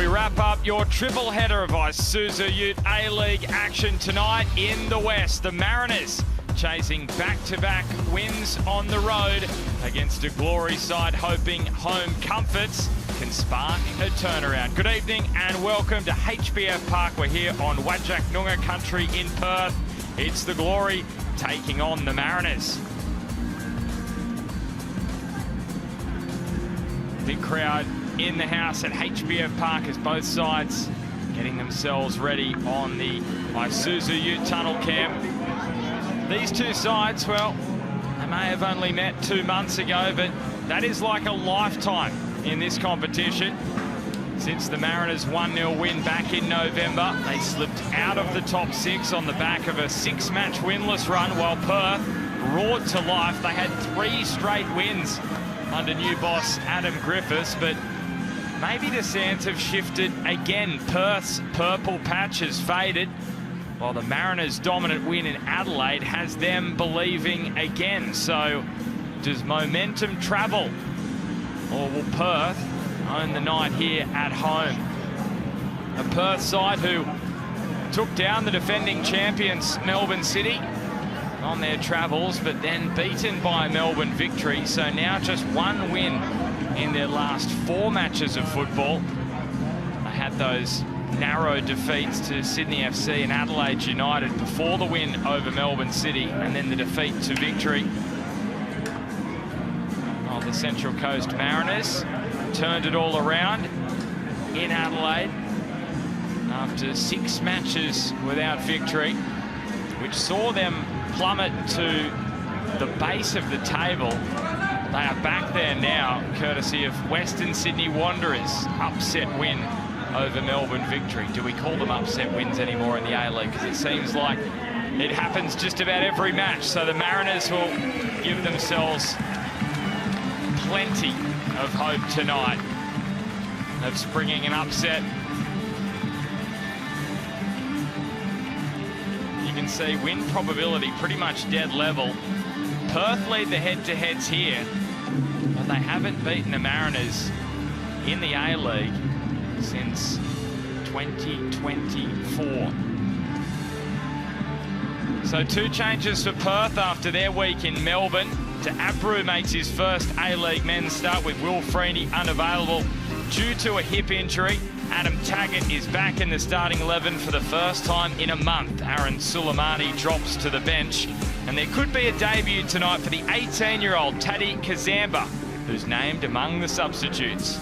wrap up your triple header of Isuzu Ute A-League action tonight in the West. The Mariners chasing back-to-back wins on the road against a Glory side, hoping home comforts can spark a turnaround. Good evening and welcome to HBF Park. We're here on Whadjuk Noongar country in Perth. It's the Glory taking on the Mariners. Big crowd in the house at HBF Park as both sides getting themselves ready on the Isuzu Ute tunnel cam. These two sides, well, they may have only met 2 months ago, but that is like a lifetime in this competition. Since the Mariners' 1-0 win back in November, they slipped out of the top 6 on the back of a 6-match winless run, while Perth roared to life. They had 3 straight wins under new boss Adam Griffiths, but maybe the sands have shifted again. Perth's purple patch has faded, while the Mariners' dominant win in Adelaide has them believing again. So does momentum travel, or will Perth own the night here at home? A Perth side who took down the defending champions Melbourne City on their travels, but then beaten by Melbourne Victory. So now just 1 win in their last 4 matches of football. They had those narrow defeats to Sydney FC and Adelaide United before the win over Melbourne City, and then the defeat to Victory. Oh, the Central Coast Mariners turned it all around in Adelaide after 6 matches without victory, which saw them plummet to the base of the table. They are back there now, courtesy of Western Sydney Wanderers' upset win over Melbourne Victory. Do we call them upset wins anymore in the A-League? Because it seems like it happens just about every match. So the Mariners will give themselves plenty of hope tonight of springing an upset. You can see win probability pretty much dead level. Perth lead the head-to-heads here, but they haven't beaten the Mariners in the A-League since 2024. So 2 changes for Perth after their week in Melbourne. To Abru makes his first A-League men's start with Will Freeney unavailable due to a hip injury. Adam Taggart is back in the starting 11 for the first time in a month. Aaron Suleimani drops to the bench. And there could be a debut tonight for the 18-year-old Taddy Kazamba, who's named among the substitutes.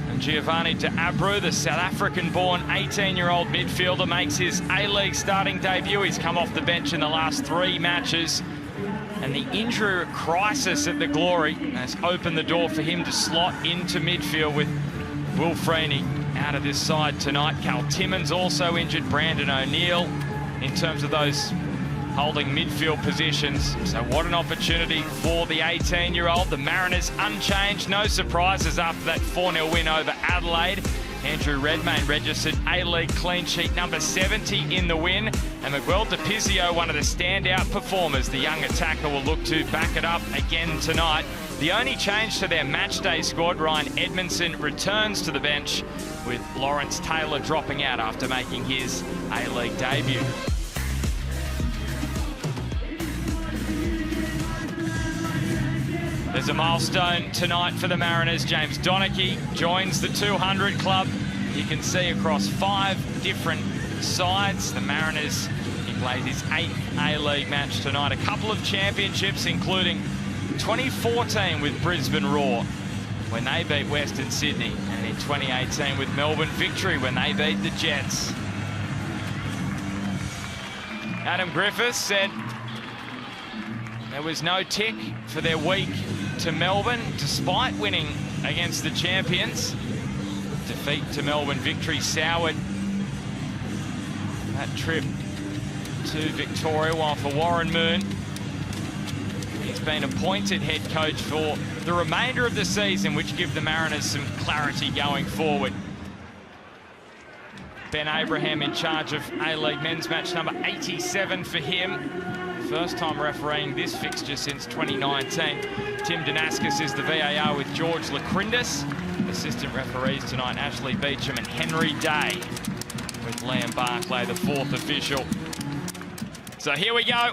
And Giovanni de Abru, the South African-born 18-year-old midfielder, makes his A-League starting debut. He's come off the bench in the last 3 matches. And the injury crisis at the Glory has opened the door for him to slot into midfield with Will Freeney out of this side tonight. Cal Timmins also injured, Brandon O'Neill in terms of those holding midfield positions. So what an opportunity for the 18-year-old. The Mariners unchanged, no surprises after that 4-0 win over Adelaide. Andrew Redmayne registered A-League clean sheet number 70 in the win. And Miguel DePizio, one of the standout performers. The young attacker will look to back it up again tonight. The only change to their matchday squad, Ryan Edmondson returns to the bench, with Lawrence Taylor dropping out after making his A-League debut. There's a milestone tonight for the Mariners. James Donachie joins the 200 club. You can see across 5 different sides. The Mariners, he plays his 8th A-League match tonight. A couple of championships, including 2014 with Brisbane Roar when they beat Western Sydney, and in 2018 with Melbourne Victory when they beat the Jets. Adam Griffiths said there was no tick for their week to Melbourne, despite winning against the champions. Defeat to Melbourne Victory soured that trip to Victoria, while for Warren Moon, he's been appointed head coach for the remainder of the season, which give the Mariners some clarity going forward. Ben Abraham in charge of A-League men's match number 87 for him. First time refereeing this fixture since 2019. Tim Danaskis is the VAR with George Lacrindis. Assistant referees tonight, Ashley Beecham and Henry Day, with Liam Barclay, the fourth official. So here we go.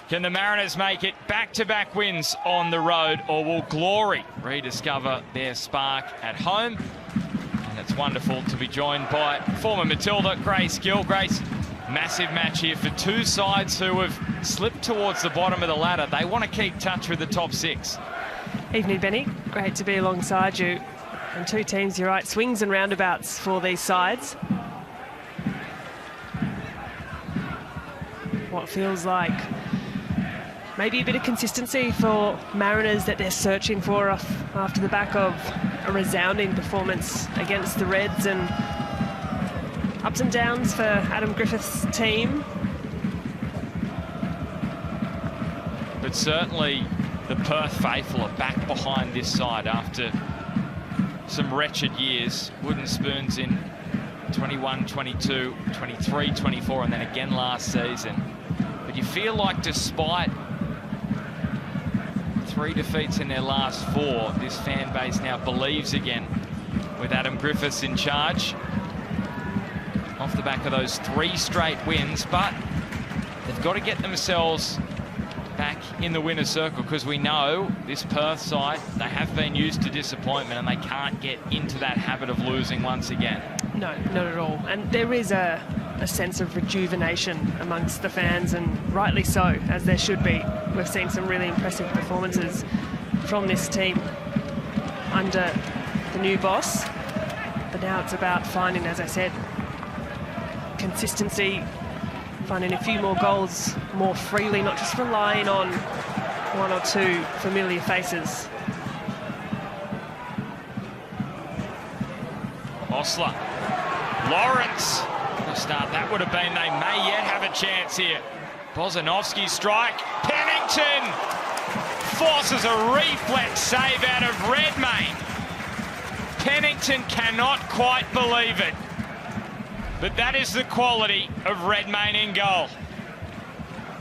Can the Mariners make it back-to-back wins on the road, or will Glory rediscover their spark at home? And it's wonderful to be joined by former Matilda, Grace Gill. Grace, massive match here for two sides who have slipped towards the bottom of the ladder. They want to keep touch with the top six. Evening, Benny. Great to be alongside you. And two teams, you're right, swings and roundabouts for these sides. What feels like maybe a bit of consistency for Mariners that they're searching for after the back of a resounding performance against the Reds, and ups and downs for Adam Griffith's team. But certainly the Perth faithful are back behind this side after some wretched years. Wooden spoons in 21, 22, 23, 24, and then again last season. But you feel like despite 3 defeats in their last 4, this fan base now believes again with Adam Griffiths in charge. Off the back of those 3 straight wins, but they've got to get themselves back in the winner's circle, because we know this Perth side, they have been used to disappointment and they can't get into that habit of losing once again. No, not at all. And there is a sense of rejuvenation amongst the fans, and rightly so, as there should be. We've seen some really impressive performances from this team under the new boss. But now it's about finding, as I said, consistency, finding a few more goals more freely, not just relying on 1 or 2 familiar faces. Osler, Lawrence, the start that would have been. They may yet have a chance here. Bozanovsky strike. Pennington forces a reflex save out of Redmayne. Pennington cannot quite believe it. But that is the quality of Redmayne in goal.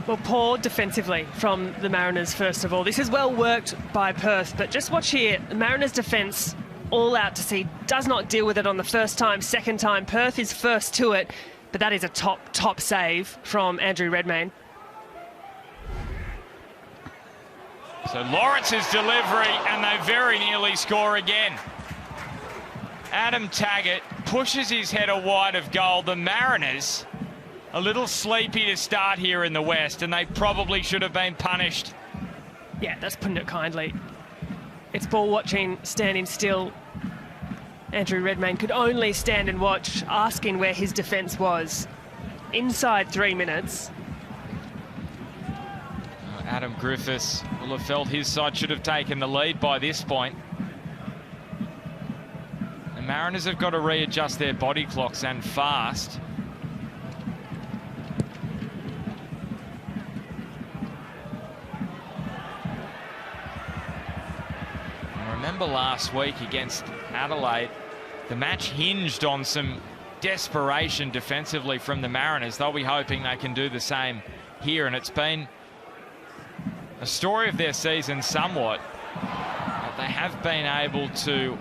Well, poor defensively from the Mariners, first of all. This is well worked by Perth, but just watch here. The Mariners' defence, all out to sea, does not deal with it on the first time. Second time, Perth is first to it, but that is a top save from Andrew Redmayne. So Lawrence's delivery, and they very nearly score again. Adam Taggart pushes his header wide of goal. The Mariners a little sleepy to start here in the West, and they probably should have been punished. Yeah, that's putting it kindly. It's ball watching, standing still. Andrew Redmayne could only stand and watch, asking where his defence was. Inside 3 minutes. Adam Griffiths will have felt his side should have taken the lead by this point. The Mariners have got to readjust their body clocks, and fast. And remember last week against Adelaide, the match hinged on some desperation defensively from the Mariners. They'll be hoping they can do the same here, and it's been a story of their season somewhat. But they have been able to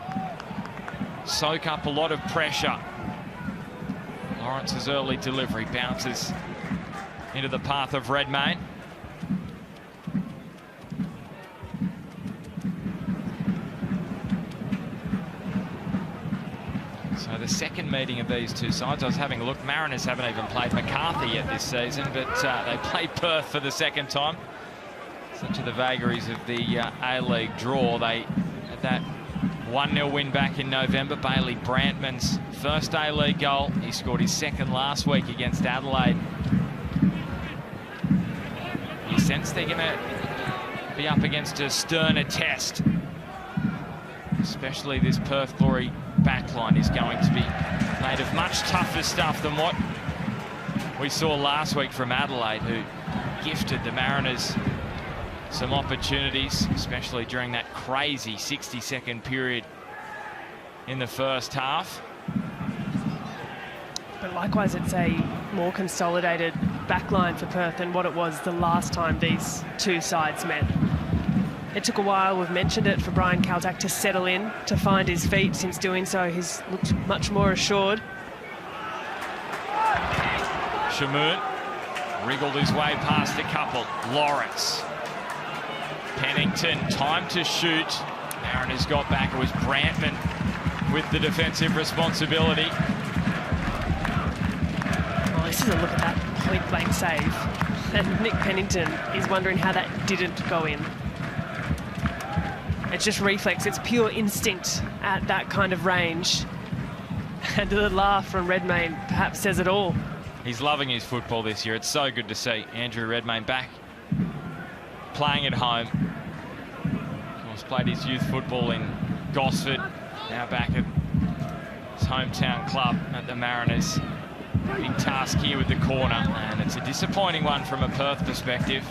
soak up a lot of pressure. Lawrence's early delivery bounces into the path of Redmayne. So the second meeting of these two sides, I was having a look, Mariners haven't even played MacArthur yet this season, but they played Perth for the second time. So to the vagaries of the A-League draw, they had that 1-0 win back in November. Bailey Brantman's first A-League goal. He scored his second last week against Adelaide. You sense they're going to be up against a sterner test. Especially this Perth Glory backline is going to be made of much tougher stuff than what we saw last week from Adelaide, who gifted the Mariners some opportunities, especially during that crazy 60-second period in the first half. But likewise, it's a more consolidated backline for Perth than what it was the last time these two sides met. It took a while, we've mentioned it, for Brian Kaltak to settle in, to find his feet. Since doing so, he's looked much more assured. Shamoon wriggled his way past a couple. Lawrence. Pennington, time to shoot. Mariners got back. It was Brantman with the defensive responsibility. Well, this is a look at that point-blank save. And Nick Pennington is wondering how that didn't go in. It's just reflex. It's pure instinct at that kind of range. And the laugh from Redmayne perhaps says it all. He's loving his football this year. It's so good to see Andrew Redmayne back playing at home. He's played his youth football in Gosford, now back at his hometown club at the Mariners. Big task here with the corner, and it's a disappointing one from a Perth perspective.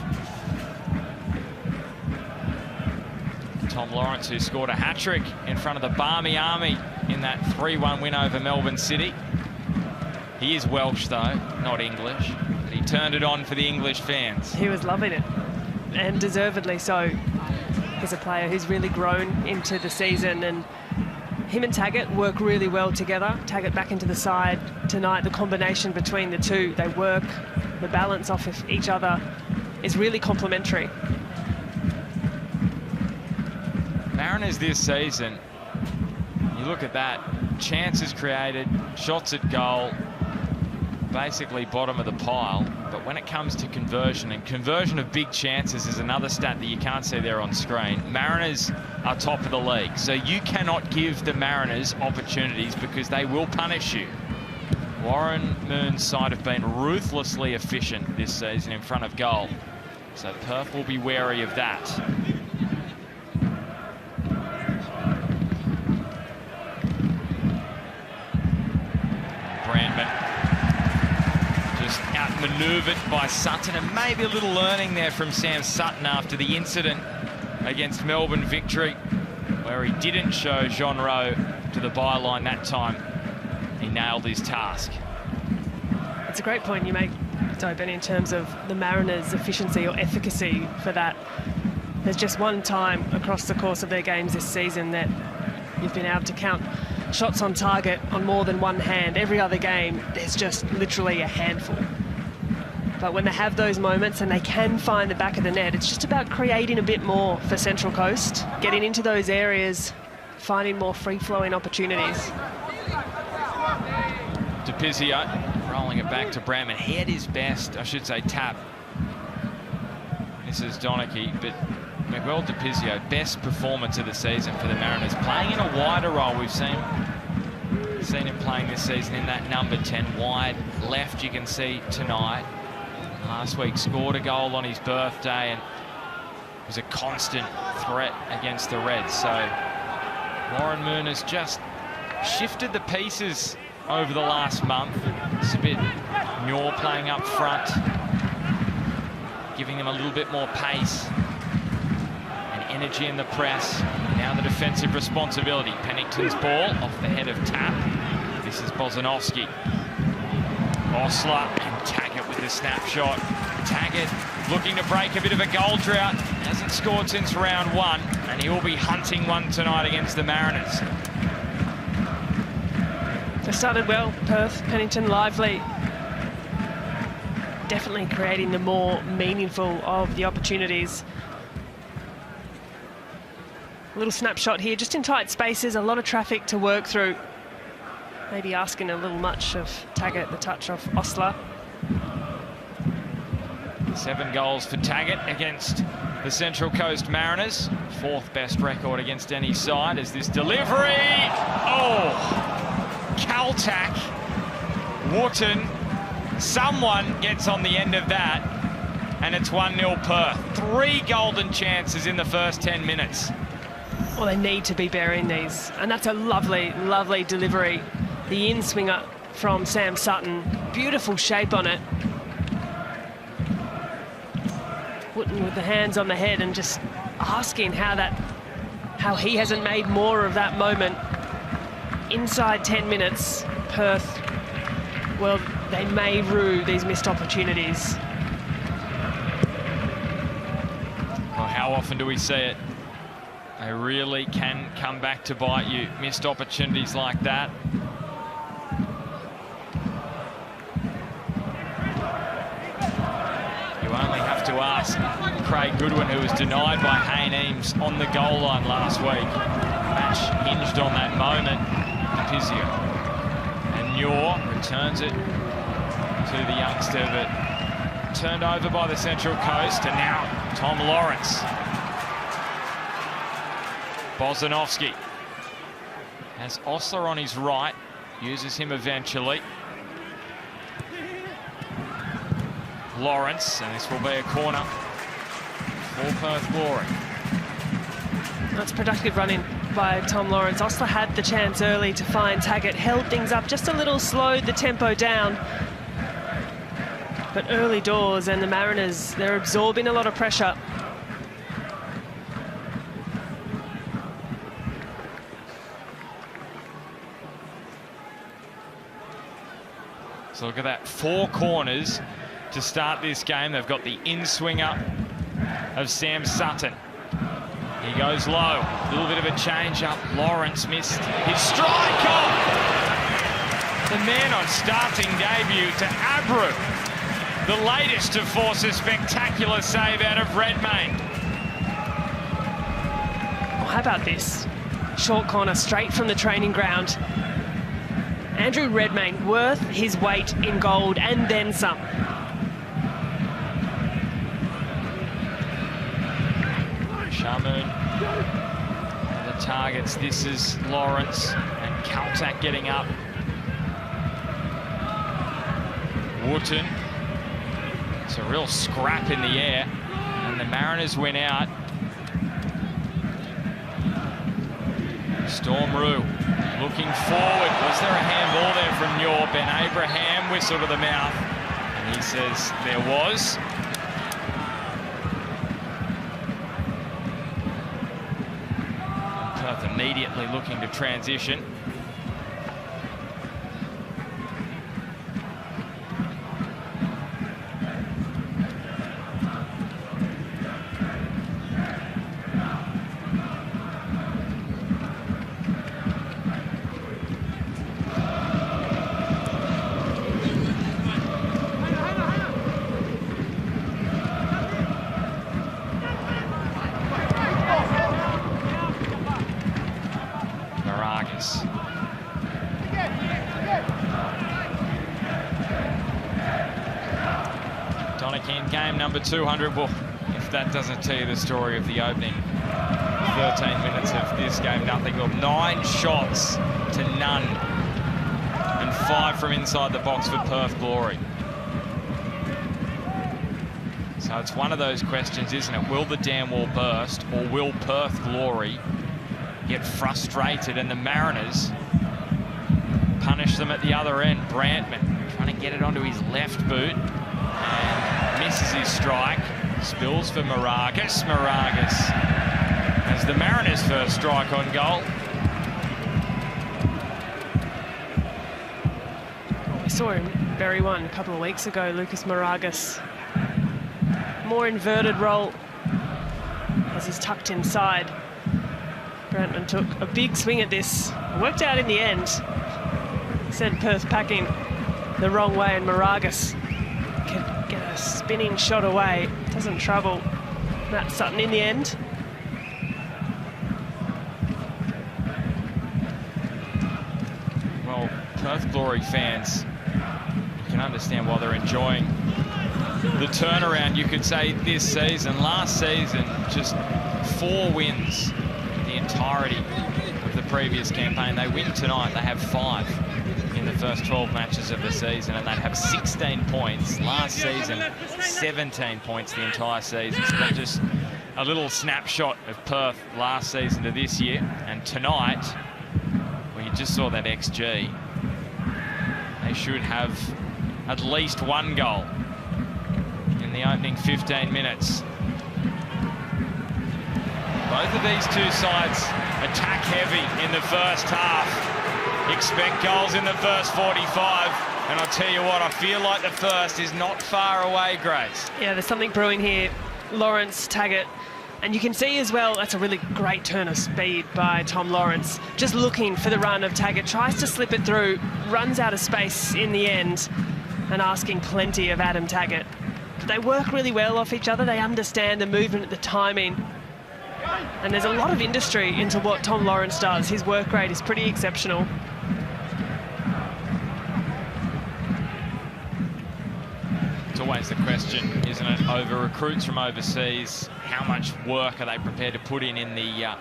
Tom Lawrence, who scored a hat-trick in front of the Barmy Army in that 3-1 win over Melbourne City. He is Welsh, though, not English. But he turned it on for the English fans. He was loving it, and deservedly so. He's a player who's really grown into the season, and him and Taggart work really well together. Taggart back into the side tonight. The combination between the two, they work. The balance off of each other is really complementary. Mariners this season, you look at that, chances created, shots at goal, basically bottom of the pile. But when it comes to conversion, and conversion of big chances is another stat that you can't see there on screen, Mariners are top of the league. So you cannot give the Mariners opportunities because they will punish you. Warren Moon's side have been ruthlessly efficient this season in front of goal. So Perth will be wary of that. Outmaneuvered by Sutton, and maybe a little learning there from Sam Sutton after the incident against Melbourne Victory, where he didn't show Jean Rowe to the byline that time. He nailed his task. It's a great point you make, Benny, in terms of the Mariners' efficiency or efficacy for that. There's just one time across the course of their games this season that you've been able to count shots on target on more than one hand. Every other game, there's just literally a handful. But when they have those moments and they can find the back of the net, it's just about creating a bit more for Central Coast, getting into those areas, finding more free-flowing opportunities. DePizio rolling it back to Brantman. He had his best, I should say, tap. This is Donachie, but Miguel DePizio, best performance of the season for the Mariners. Playing in a wider role. We've seen him playing this season in that number 10 wide left, you can see tonight. Last week scored a goal on his birthday and was a constant threat against the Reds. So Warren Moon has just shifted the pieces over the last month. It's a bit Muir playing up front, giving them a little bit more pace and energy in the press. Now the defensive responsibility. Pennington's ball off the head of Tap. This is Bozanovsky. Osler and Taggart with the snapshot. Taggart looking to break a bit of a goal drought. Hasn't scored since round one, and he will be hunting one tonight against the Mariners. They started well, Perth, Pennington lively. Definitely creating the more meaningful of the opportunities. A little snapshot here, just in tight spaces, a lot of traffic to work through. Maybe asking a little much of Taggart, the touch of Osler. 7 goals for Taggart against the Central Coast Mariners. 4th best record against any side as this delivery. Oh, Kaltak, Wharton, someone gets on the end of that, and it's 1-0 Perth. 3 golden chances in the first 10 minutes. Well, they need to be burying these, and that's a lovely, lovely delivery. The in-swinger from Sam Sutton, beautiful shape on it. Wooten with the hands on the head and just asking how he hasn't made more of that moment. Inside 10 minutes, Perth, well, they may rue these missed opportunities. Well, how often do we see it? They really can come back to bite you. Missed opportunities like that. You only have to ask Craig Goodwin, who was denied by Hayne Eames on the goal line last week. Match hinged on that moment. Pizio. And Muir returns it to the youngster, but turned over by the Central Coast. And now Tom Lawrence. Bozanovsky has Osler on his right, uses him eventually. Lawrence, and this will be a corner for Perth Glory. That's productive running by Tom Lawrence. Osler had the chance early to find Taggart, held things up just a little, slowed the tempo down. But early doors, and the Mariners, they're absorbing a lot of pressure. So look at that, 4 corners to start this game. They've got the in-swinger of Sam Sutton. He goes low, a little bit of a change-up. Lawrence missed his strike. Oh! The man on starting debut to Abru, the latest to force a spectacular save out of Redmayne. Oh, how about this? Short corner straight from the training ground. Andrew Redmayne worth his weight in gold and then some. Shamoon, the targets. This is Lawrence and Kaltak getting up. Wootton. It's a real scrap in the air, and the Mariners win out. Storm Rue looking forward. Was there a handball there from Muir? Ben Abraham whistle to the mouth, and he says there was. Perth immediately looking to transition. Game number 200. Well, if that doesn't tell you the story of the opening 13 minutes of this game, nothing. Well, 9 shots to none, and 5 from inside the box for Perth Glory. So it's one of those questions, isn't it? Will the dam wall burst, or will Perth Glory get frustrated and the Mariners punish them at the other end? Brantman trying to get it onto his left boot. Misses his strike, spills for Moragas. Moragas has the Mariners' first strike on goal. We saw him bury one a couple of weeks ago, Lucas Moragas. More inverted role as he's tucked inside. Brantman took a big swing at this, worked out in the end. Sent Perth packing the wrong way, and Moragas can get a spinning shot away. Doesn't trouble Matt Sutton in the end. Well, Perth Glory fans, you can understand why they're enjoying the turnaround, you could say, this season. Last season, just 4 wins the entirety of the previous campaign. They win tonight, they have 5 in the first 12 matches of the season, and they'd have 16 points. Last season, 17 points the entire season. So that's just a little snapshot of Perth last season to this year. And tonight, well, you just saw that XG. They should have at least 1 goal in the opening 15 minutes. Both of these two sides attack heavy in the first half. Expect goals in the first 45, And I'll tell you what, I feel like the first is not far away, Grace. Yeah, there's something brewing here. Lawrence, Taggart, and you can see as well, that's a really great turn of speed by Tom Lawrence. Just looking for the run of Taggart, tries to slip it through, runs out of space in the end, and asking plenty of Adam Taggart. But they work really well off each other. They understand the movement, the timing. And there's a lot of industry into what Tom Lawrence does. His work rate is pretty exceptional. It's always the question, isn't it, over recruits from overseas, how much work are they prepared to put in the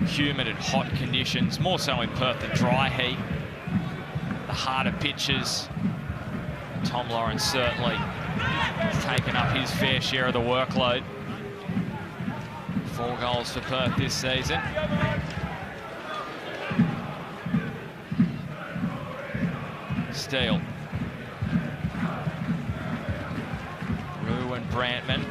humid and hot conditions, more so in Perth, the dry heat, the harder pitches. Tom Lawrence certainly has taken up his fair share of the workload. 4 goals for Perth this season. Steele. Rue and Brantman.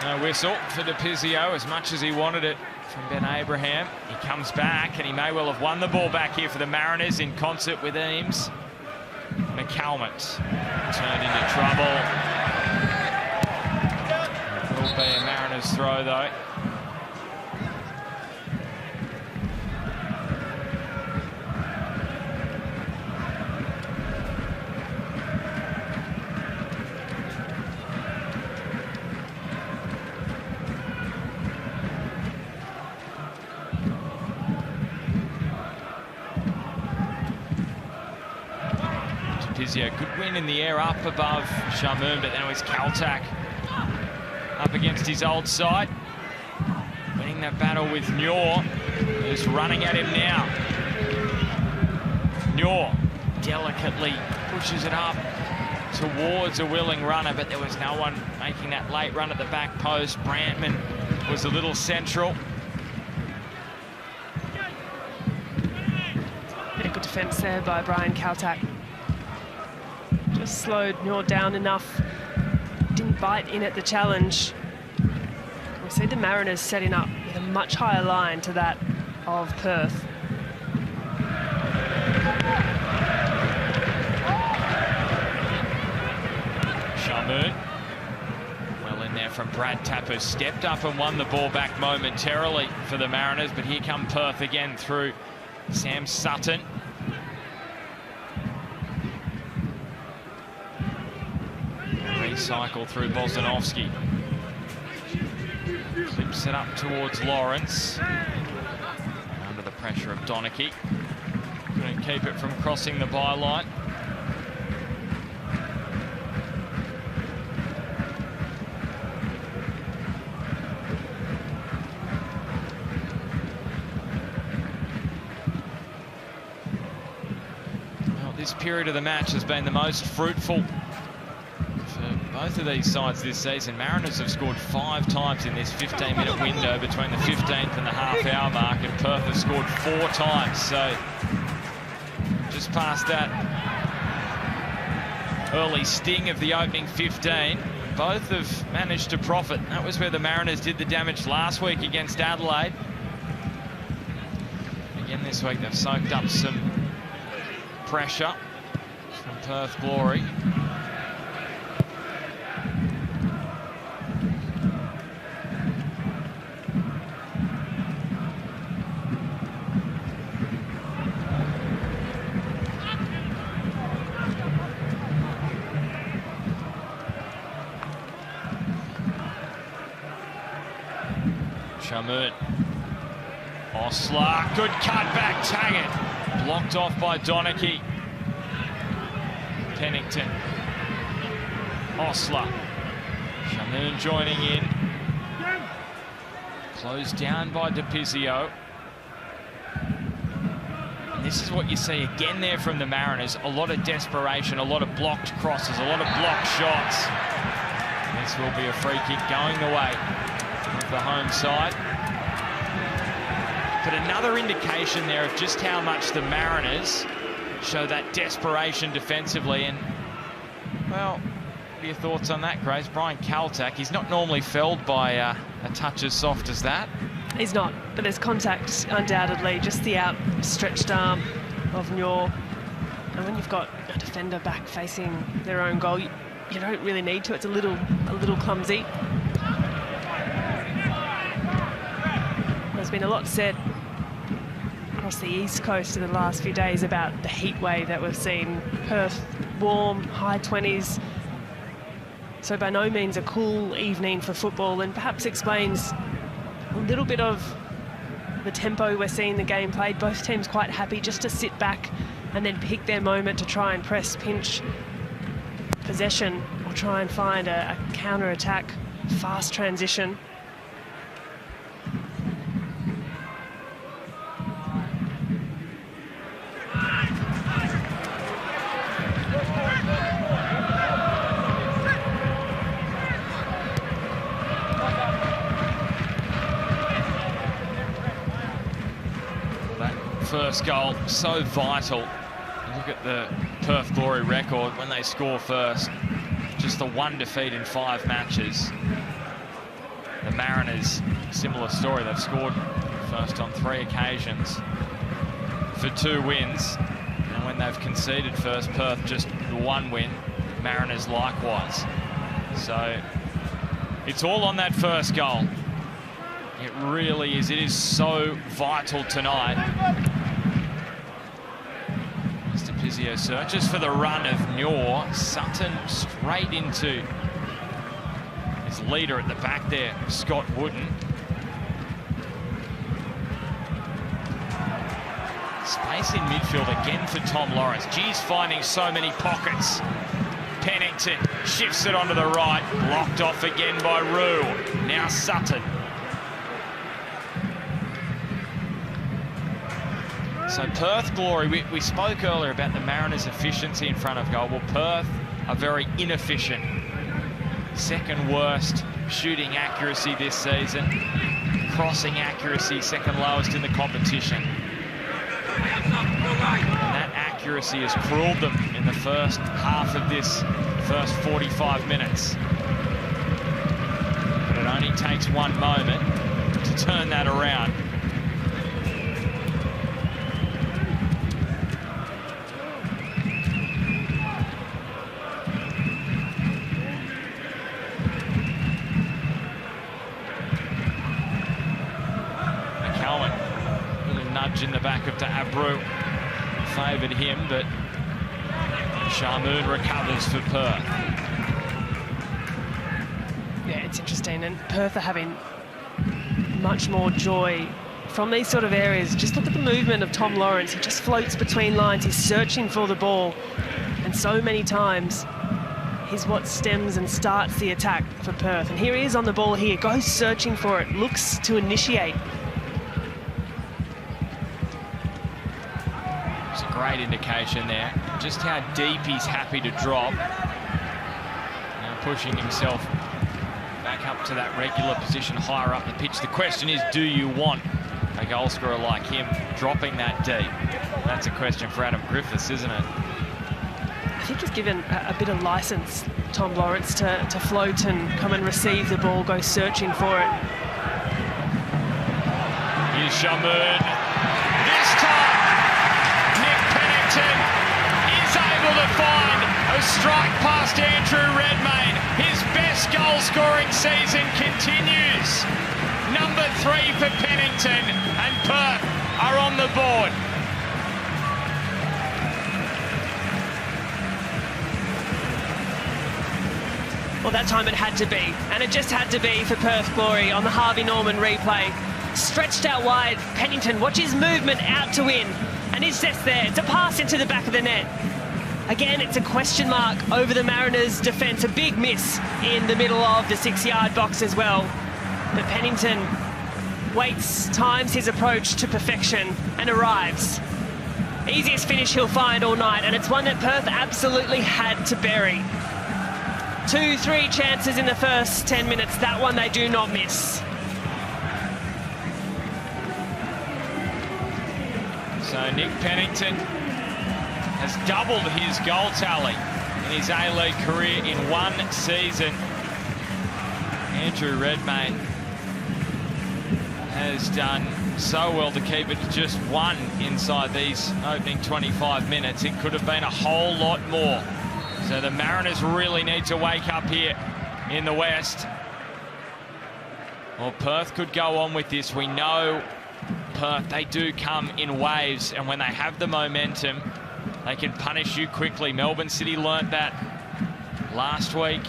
No whistle for DePizio, as much as he wanted it from Ben Abraham. He comes back, and he may well have won the ball back here for the Mariners in concert with Eames. McCalmont turned into trouble. It will be a Mariners throw, though. Good win in the air up above Shamoon, but then it was Kaltak up against his old side. Winning that battle with Nyor, who's running at him now. Nyor delicately pushes it up towards a willing runner, but there was no one making that late run at the back post. Brantman was a little central. Bit of good defence there by Brian Kaltak. Just slowed Nyor down enough, didn't bite in at the challenge. We see the Mariners setting up with a much higher line to that of Perth. Shamoon, well in there from Brad Tapper, stepped up and won the ball back momentarily for the Mariners, but here come Perth again through Sam Sutton. Cycle through Bosdanovsky. Clips it up towards Lawrence. Under the pressure of Donachie. Couldn't keep it from crossing the byline. Well, this period of the match has been the most fruitful both of these sides this season. Mariners have scored 5 times in this 15-minute window between the 15th and the half-hour mark, and Perth have scored 4 times. So just past that early sting of the opening 15, both have managed to profit. That was where the Mariners did the damage last week against Adelaide. Again this week they've soaked up some pressure from Perth Glory. Shamoon. Osler, good cut back, Taggart. Blocked off by Donachie. Pennington. Osler. Shamoon joining in. Closed down by DePizio. And this is what you see again there from the Mariners. A lot of desperation, a lot of blocked crosses, a lot of blocked shots. This will be a free kick going the way of the home side. but another indication there of just how much the Mariners show that desperation defensively. And, well, what are your thoughts on that, Grace? Brian Kaltak, he's not normally felled by a touch as soft as that. He's not, but there's contact undoubtedly, just the outstretched arm of Nyor. And when you've got a defender back facing their own goal, you don't really need to. It's a little clumsy. There's been a lot said across the east coast in the last few days about the heat wave that we've seen. Perth, warm, high 20s. So by no means a cool evening for football, and perhaps explains a little bit of the tempo we're seeing the game played. Both teams quite happy just to sit back and then pick their moment to try and press, pinch possession, or try and find a counter-attack, fast transition. First goal, so vital. Look at the Perth Glory record when they score first. Just the one defeat in 5 matches. The Mariners, similar story. They've scored first on 3 occasions for 2 wins. And when they've conceded first, Perth just the 1 win. Mariners likewise. So it's all on that first goal. It really is. It is so vital tonight. Pizio searches for the run of Nyor. Sutton straight into his leader at the back there, Scott Wooden. Space in midfield again for Tom Lawrence. Geez, finding so many pockets. Pennington shifts it onto the right. Blocked off again by Rue. Now Sutton. So Perth Glory, we spoke earlier about the Mariners' efficiency in front of goal. Well, Perth are very inefficient. 2nd worst shooting accuracy this season. Crossing accuracy, 2nd lowest in the competition. And that accuracy has cruelled them in the first half of this first 45 minutes. But it only takes one moment to turn that around. In the back of Abreu favoured him, but Shamoon recovers for Perth. Yeah, it's interesting, and Perth are having much more joy from these sort of areas. Just look at the movement of Tom Lawrence. He just floats between lines. He's searching for the ball, and so many times he's what stems and starts the attack for Perth. And here he is on the ball here, goes searching for it, looks to initiate. Great indication there, just how deep he's happy to drop. Now pushing himself back up to that regular position higher up the pitch. The question is, do you want a goal scorer like him dropping that deep? That's a question for Adam Griffiths, isn't it? I think he's given a bit of licence, Tom Lawrence, to float and come and receive the ball, go searching for it. Here's Shamoon. This time is able to find a strike past Andrew Redmayne. His best goal-scoring season continues. Number 3 for Pennington, and Perth are on the board. Well, that time it had to be, and it just had to be for Perth Glory on the Harvey Norman replay. Stretched out wide, Pennington, watch his movement out to win. And he's just there. It's a pass into the back of the net. Again, it's a question mark over the Mariners' defence. A big miss in the middle of the 6-yard box as well. But Pennington waits, times his approach to perfection and arrives. Easiest finish he'll find all night, and it's one that Perth absolutely had to bury. 2-3 chances in the first 10 minutes. That one they do not miss. So Nick Pennington has doubled his goal tally in his A-League career in one season. Andrew Redmayne has done so well to keep it to just one inside these opening 25 minutes. It could have been a whole lot more. So the Mariners really need to wake up here in the West. Well, Perth could go on with this. We know Perth, they do come in waves, and when they have the momentum, they can punish you quickly. Melbourne City learnt that last week.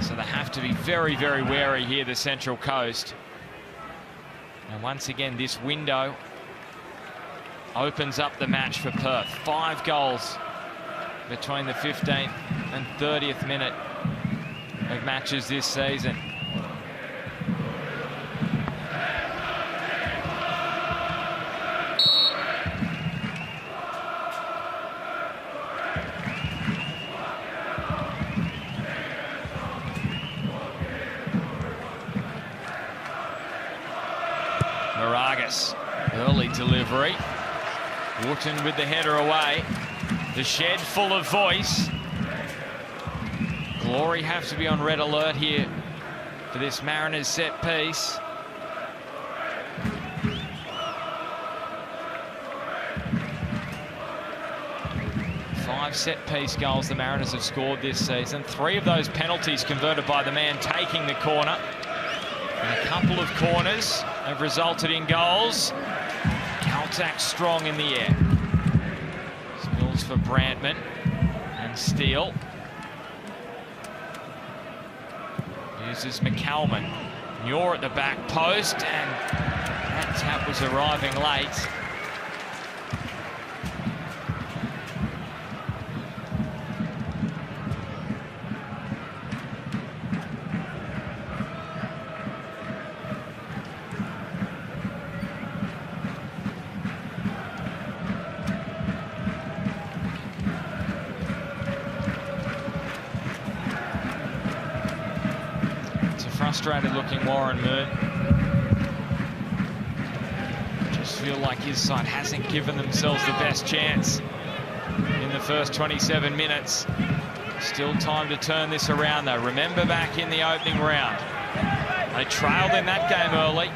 So they have to be very, very wary here, the Central Coast. And once again, this window opens up the match for Perth. 5 goals between the 15th and 30th minute of matches this season. Early delivery. Wharton with the header away. The shed full of voice. Glory have to be on red alert here for this Mariners set piece. Five set piece goals the Mariners have scored this season. 3 of those penalties converted by the man taking the corner. And a couple of corners have resulted in goals. Caltac strong in the air. Spills for Brandman and Steele. Uses McCalman. Muir at the back post, and that tap was arriving late. Frustrated looking Warren Moon. Just feel like his side hasn't given themselves the best chance in the first 27 minutes. Still time to turn this around though. Remember back in the opening round, they trailed in that game early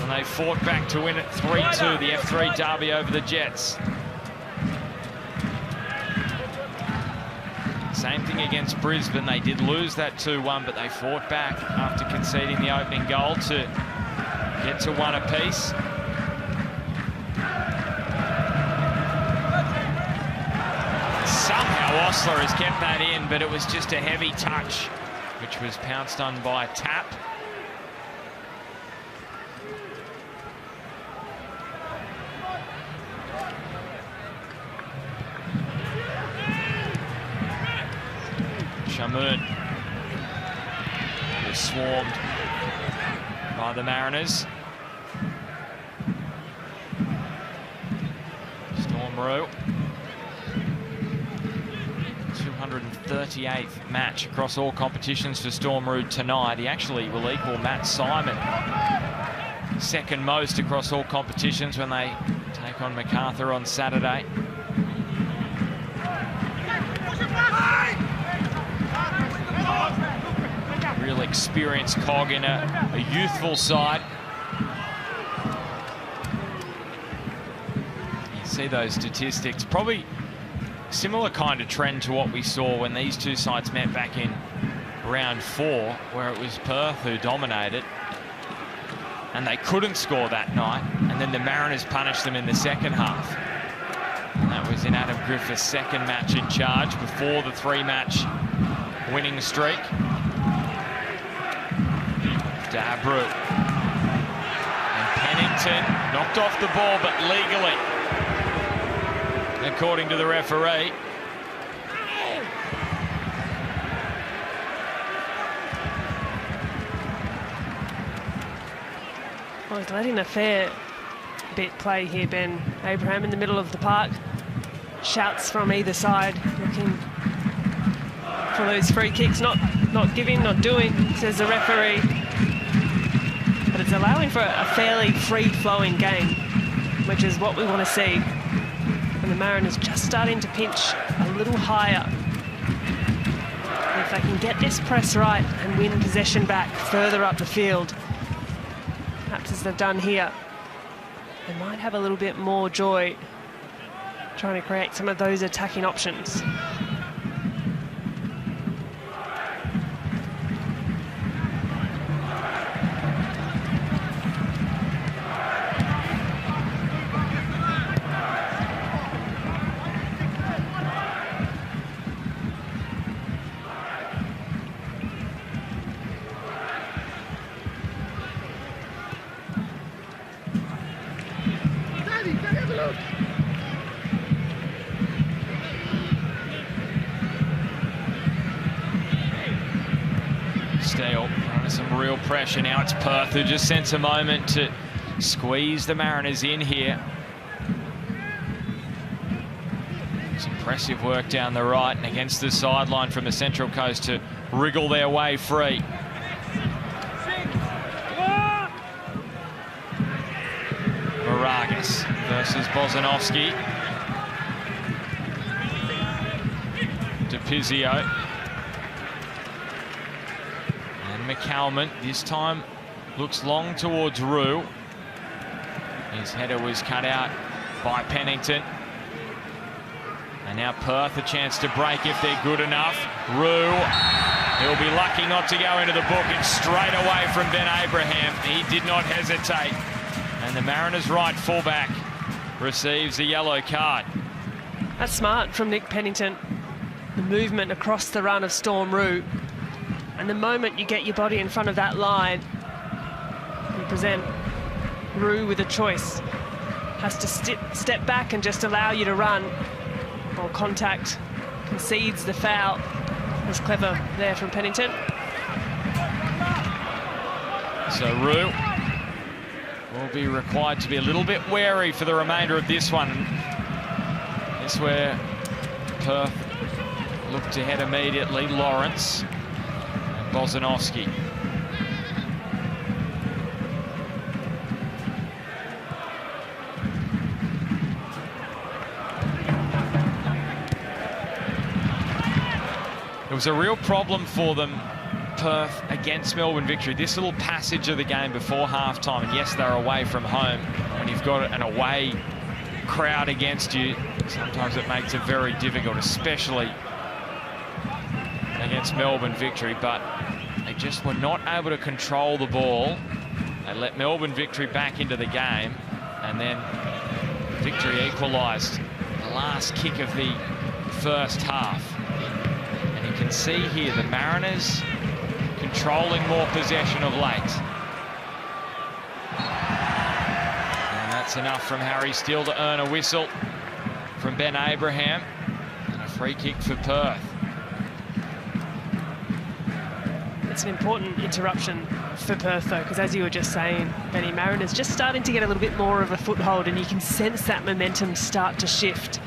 and they fought back to win it 3-2, the F3 derby over the Jets. Same thing against Brisbane. They did lose that 2-1, but they fought back after conceding the opening goal to get to 1 apiece. Somehow Osler has kept that in, but it was just a heavy touch, which was pounced on by Tapp. Shamoon was swarmed by the Mariners. Stormrow. 238th match across all competitions for Stormrow tonight. He actually will equal Matt Simon, second most across all competitions when they take on MacArthur on Saturday. Real experienced cog in a youthful side. You see those statistics. Probably similar kind of trend to what we saw when these two sides met back in round 4, where it was Perth who dominated. And they couldn't score that night. And then the Mariners punished them in the second half. And that was in Adam Griffith's second match in charge before the 3-match winning streak. Dabru. And Pennington knocked off the ball, but legally, according to the referee. Well, he's letting a fair bit play here, Ben. Abraham in the middle of the park. Shouts from either side, looking for those free kicks. Not giving, not doing, says the referee. But it's allowing for a fairly free-flowing game. which is what we want to see. And the Mariners just starting to pinch a little higher. And if they can get this press right and win possession back further up the field, perhaps as they've done here, they might have a little bit more joy trying to create some of those attacking options. Steele under some real pressure now. It's Perth who just sense a moment to squeeze the Mariners in here. It's impressive work down the right and against the sideline from the Central Coast to wriggle their way free. Moragas versus Bozanovsky. DePizio. And McCalman this time looks long towards Rue. His header was cut out by Pennington. And now Perth a chance to break if they're good enough. Rue, he'll be lucky not to go into the book. It's straight away from Ben Abraham. He did not hesitate. And the Mariners' right fullback receives a yellow card. That's smart from Nick Pennington. The movement across the run of Storm Rue. And the moment you get your body in front of that line, you present Rue with a choice. Has to step back and just allow you to run. Or contact concedes the foul. Was clever there from Pennington. So Rue will be required to be a little bit wary for the remainder of this one. This is where Perth looked ahead immediately. Lawrence and Bozanovsky. It was a real problem for them, Perth, against Melbourne Victory. This little passage of the game before halftime, and yes, they're away from home. When you've got an away crowd against you, sometimes it makes it very difficult, especially against Melbourne Victory. But they just were not able to control the ball. They let Melbourne Victory back into the game, and then Victory equalised the last kick of the first half. You can see here the Mariners controlling more possession of late. And that's enough from Harry Steele to earn a whistle from Ben Abraham. And a free kick for Perth. It's an important interruption for Perth, though, because as you were just saying, Benny, Mariners just starting to get a little bit more of a foothold, and you can sense that momentum start to shift.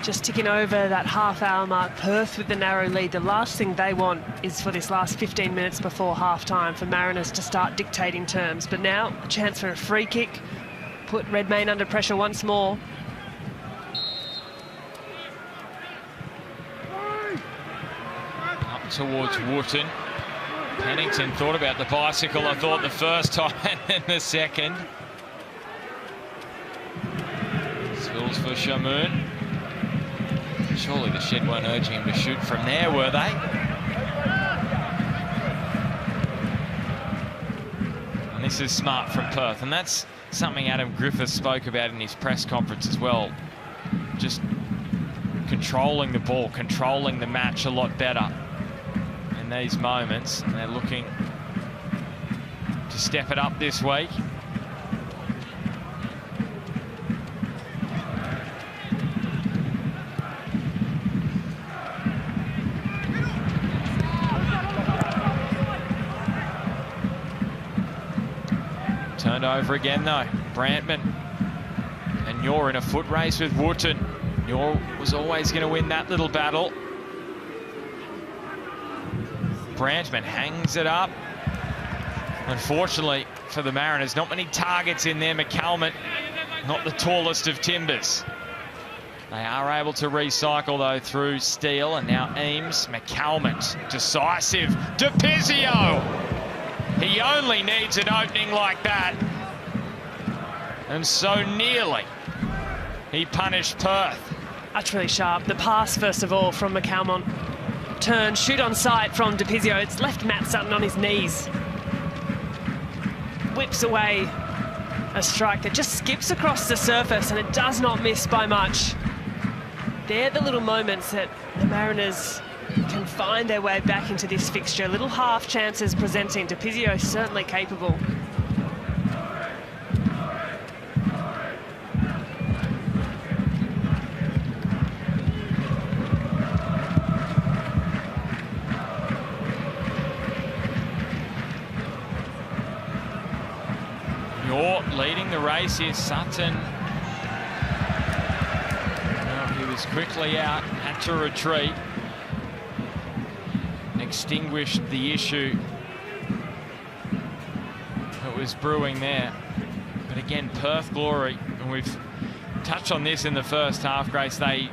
Just ticking over that half-hour mark, Perth with the narrow lead. The last thing they want is for this last 15 minutes before half-time for Mariners to start dictating terms. But now, a chance for a free kick. Put Redmayne under pressure once more. Up towards Wootton. Pennington thought about the bicycle, I thought, the first time and then the second. Spills for Shamoon. Surely the Shed weren't urging him to shoot from there, were they? And this is smart from Perth, and that's something Adam Griffiths spoke about in his press conference as well. Just controlling the ball, controlling the match a lot better in these moments. And they're looking to step it up this week. Turned over again though, Brantman. And Muir in a foot race with Wootton. Muir was always going to win that little battle. Brantman hangs it up. Unfortunately for the Mariners, not many targets in there. McCalman not the tallest of timbers. They are able to recycle, though, through Steele, and now Eames. McCalmont, decisive. DePizio! He only needs an opening like that. And so nearly he punished Perth. That's really sharp. The pass, first of all, from McCalmont. Turn, shoot on sight from DePizio. It's left Matt Sutton on his knees. Whips away a strike that just skips across the surface, and it does not miss by much. They're the little moments that the Mariners can find their way back into this fixture. Little half chances presenting. DePizio certainly capable. You're leading the race here, Sutton. Quickly out, had to retreat, extinguished the issue that was brewing there. But again, Perth Glory, and we've touched on this in the first half, Grace, they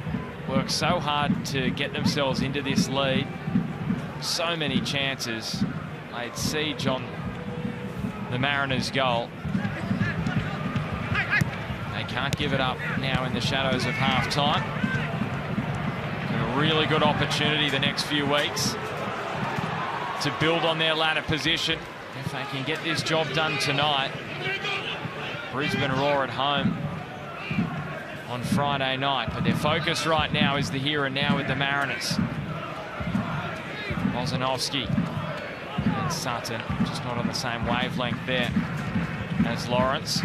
work so hard to get themselves into this lead. So many chances. Laid siege on the Mariners' goal. They can't give it up now in the shadows of half-time. A really good opportunity the next few weeks to build on their ladder position. If they can get this job done tonight. Brisbane Roar at home on Friday night, but their focus right now is the here and now with the Mariners. Wozanovski and Sutton just not on the same wavelength there as Lawrence.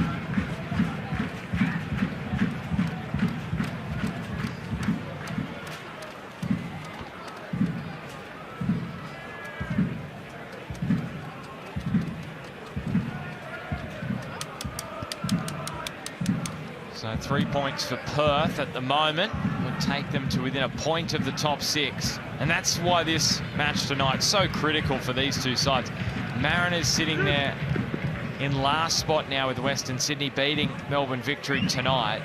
So 3 points for Perth at the moment would take them to within a point of the top 6. And that's why this match tonight's so critical for these two sides. Mariners sitting there in last spot now with Western Sydney beating Melbourne Victory tonight.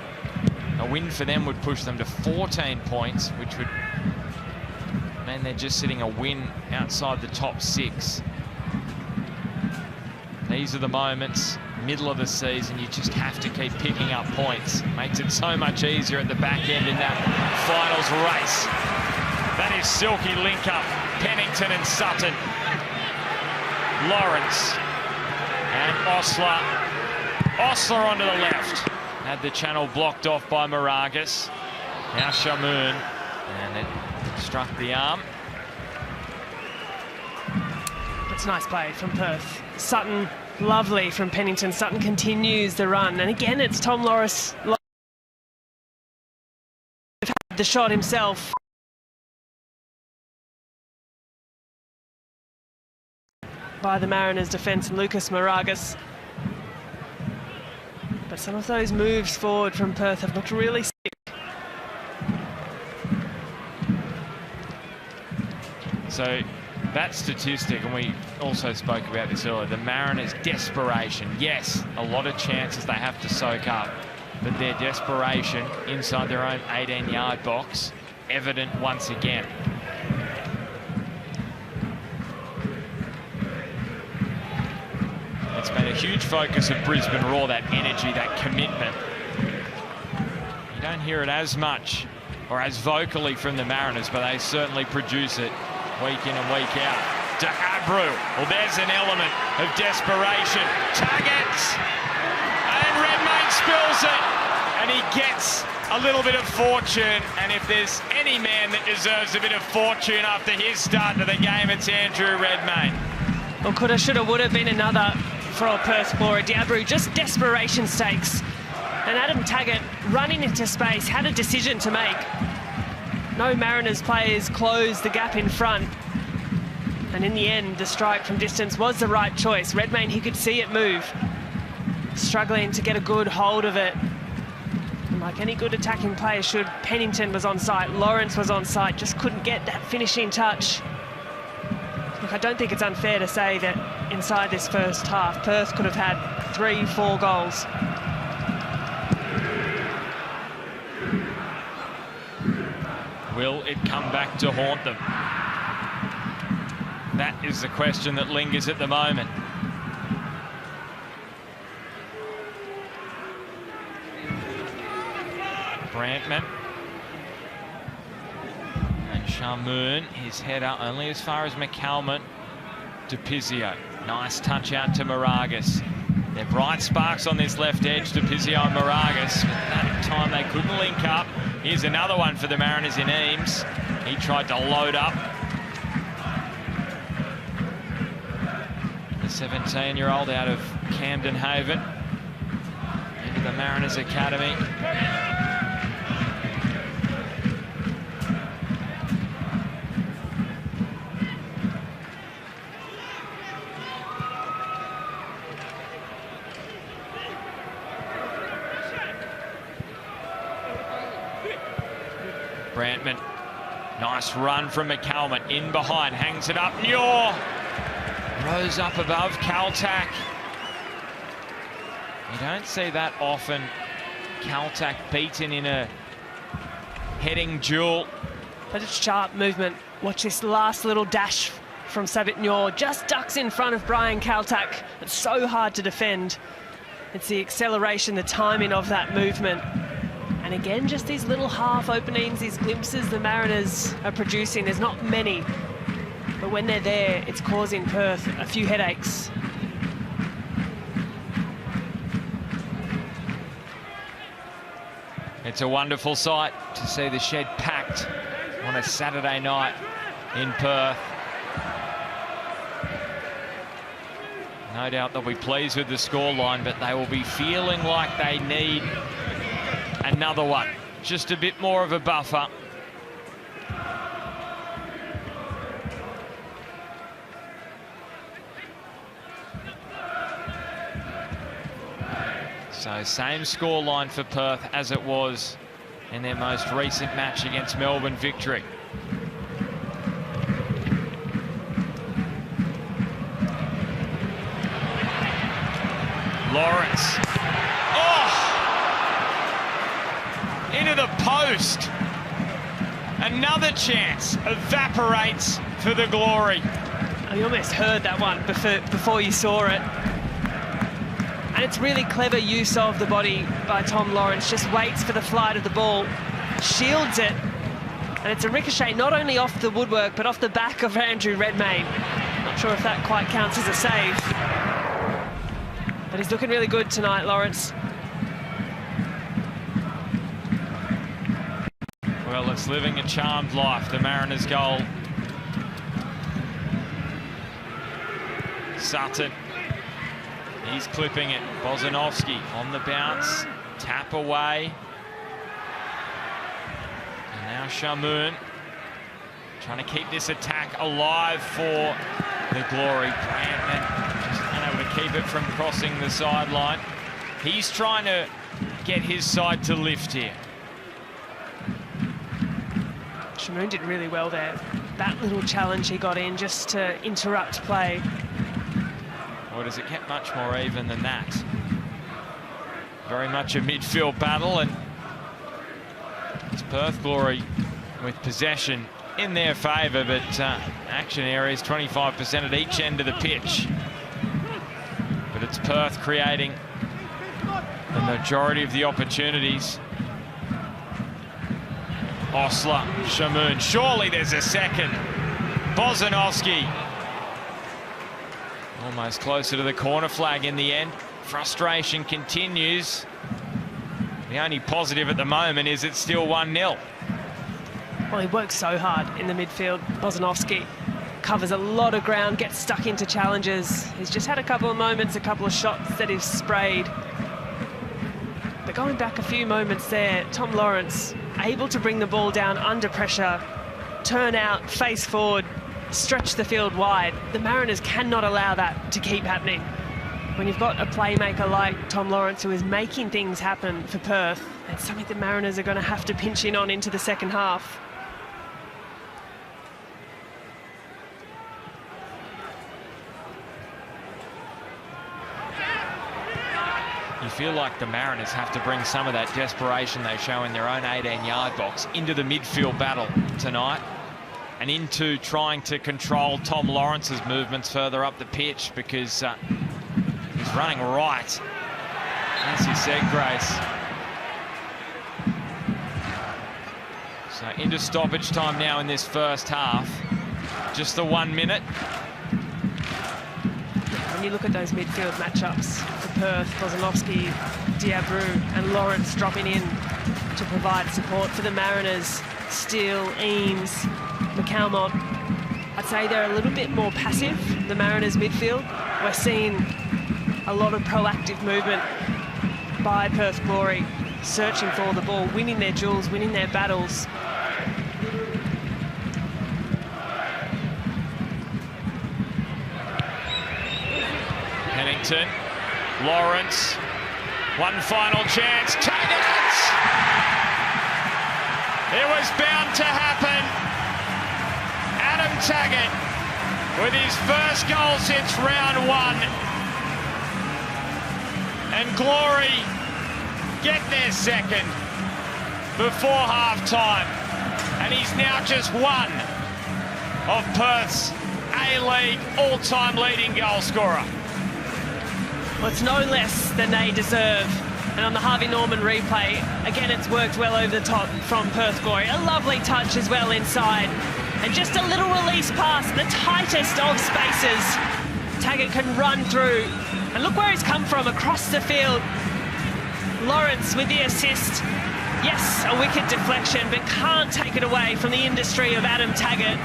A win for them would push them to 14 points, which would mean they're just sitting a win outside the top 6. These are the moments, middle of the season, you just have to keep picking up points. Makes it so much easier at the back end in that finals race. That is silky link-up, Pennington and Sutton. Lawrence and Osler. Osler onto the left. Had the channel blocked off by Moragas. Now Shamoon, and it struck the arm. That's nice play from Perth. Sutton, lovely from Pennington. Sutton continues the run, and again it's Tom Lawrence. Had the shot himself. By the Mariners defence, Lucas Moragas. But some of those moves forward from Perth have looked really sick. So that statistic, and we also spoke about this earlier, the Mariners' desperation. Yes, a lot of chances they have to soak up, but their desperation inside their own 18-yard box, evident once again. It's been a huge focus of Brisbane Roar, that energy, that commitment. You don't hear it as much or as vocally from the Mariners, but they certainly produce it week in and week out. To Abreu. Well, there's an element of desperation. Targets. And Redmayne spills it. And he gets a little bit of fortune. And if there's any man that deserves a bit of fortune after his start to the game, it's Andrew Redmayne. Well, coulda, shoulda, woulda been another for our Perth Glory. Abreu, just desperation stakes. And Adam Taggart, running into space, had a decision to make. No Mariners players closed the gap in front. And in the end, the strike from distance was the right choice. Redmayne, he could see it move. Struggling to get a good hold of it. And like any good attacking player should, Pennington was on site, Lawrence was on site, just couldn't get that finishing touch. Look, I don't think it's unfair to say that inside this first half, Perth could have had 3-4 goals. Will it come back to haunt them? That is the question that lingers at the moment. Brantman. And Shamoon, his header only as far as McCalmont to Pizio. Nice touch out to Moragas. They're bright sparks on this left edge to Pizio and Moragas. But that time they couldn't link up. Here's another one for the Mariners in Eames. He tried to load up. The 17-year-old out of Camden Haven into the Mariners Academy. Brantman, nice run from McCalmont, in behind, hangs it up, Muir rose up above Caltac. You don't see that often, Caltac beaten in a heading duel. But it's sharp movement. Watch this last little dash from Sabit Muir, just ducks in front of Brian Caltac. It's so hard to defend. It's the acceleration, the timing of that movement. And again, just these little half openings, these glimpses the Mariners are producing. There's not many, but when they're there, it's causing Perth a few headaches. It's a wonderful sight to see the shed packed on a Saturday night in Perth. No doubt they'll be pleased with the scoreline, but they will be feeling like they need another one, just a bit more of a buffer. So same scoreline for Perth as it was in their most recent match against Melbourne Victory. Lawrence. Into the post. Another chance evaporates for the Glory. You almost heard that one before you saw it. And it's really clever use of the body by Tom Lawrence. Just waits for the flight of the ball, shields it, and it's a ricochet not only off the woodwork but off the back of Andrew Redmayne. Not sure if that quite counts as a save. But he's looking really good tonight, Lawrence. Well, it's living a charmed life, the Mariners' goal. Sutton, he's clipping it. Bozanovsky on the bounce, tap away. And now Shamoon trying to keep this attack alive for the Glory. Brantman just unable to keep it from crossing the sideline. He's trying to get his side to lift here. Shamoon did really well there. That little challenge he got in just to interrupt play. Or does it get much more even than that? Very much a midfield battle, and it's Perth Glory with possession in their favour, but action areas 25% at each end of the pitch. But it's Perth creating the majority of the opportunities. Osler, Shamoon, surely there's a second. Bozanovsky. Almost closer to the corner flag in the end. Frustration continues. The only positive at the moment is it's still 1-0. Well, he works so hard in the midfield. Bozanovsky covers a lot of ground, gets stuck into challenges. He's just had a couple of moments, a couple of shots that he's sprayed. But going back a few moments there, Tom Lawrence able to bring the ball down under pressure, turn out, face forward, stretch the field wide. The Mariners cannot allow that to keep happening. When you've got a playmaker like Tom Lawrence who is making things happen for Perth, it's something the Mariners are going to have to pinch in on into the second half. You feel like the Mariners have to bring some of that desperation they show in their own 18-yard box into the midfield battle tonight, and into trying to control Tom Lawrence's movements further up the pitch, because he's running right, as you said, Grace. So into stoppage time now in this first half. Just the 1 minute. When you look at those midfield matchups for Perth, Bozanovsky, Diabru and Lawrence dropping in to provide support for the Mariners, Steele, Eames, McCalmont, I'd say they're a little bit more passive, the Mariners midfield. We're seeing a lot of proactive movement by Perth Glory, searching for the ball, winning their duels, winning their battles. Pennington, Lawrence, one final chance, Taggart! It was bound to happen. Adam Taggart with his first goal since round 1. And Glory get their second before half-time. And he's now just one of Perth's A-League all-time leading goal scorer. Well, it's no less than they deserve. And on the Harvey Norman replay, again, it's worked well over the top from Perth Glory. A lovely touch as well inside. And just a little release pass, the tightest of spaces. Taggart can run through. And look where he's come from, across the field. Lawrence with the assist. Yes, a wicked deflection, but can't take it away from the industry of Adam Taggart.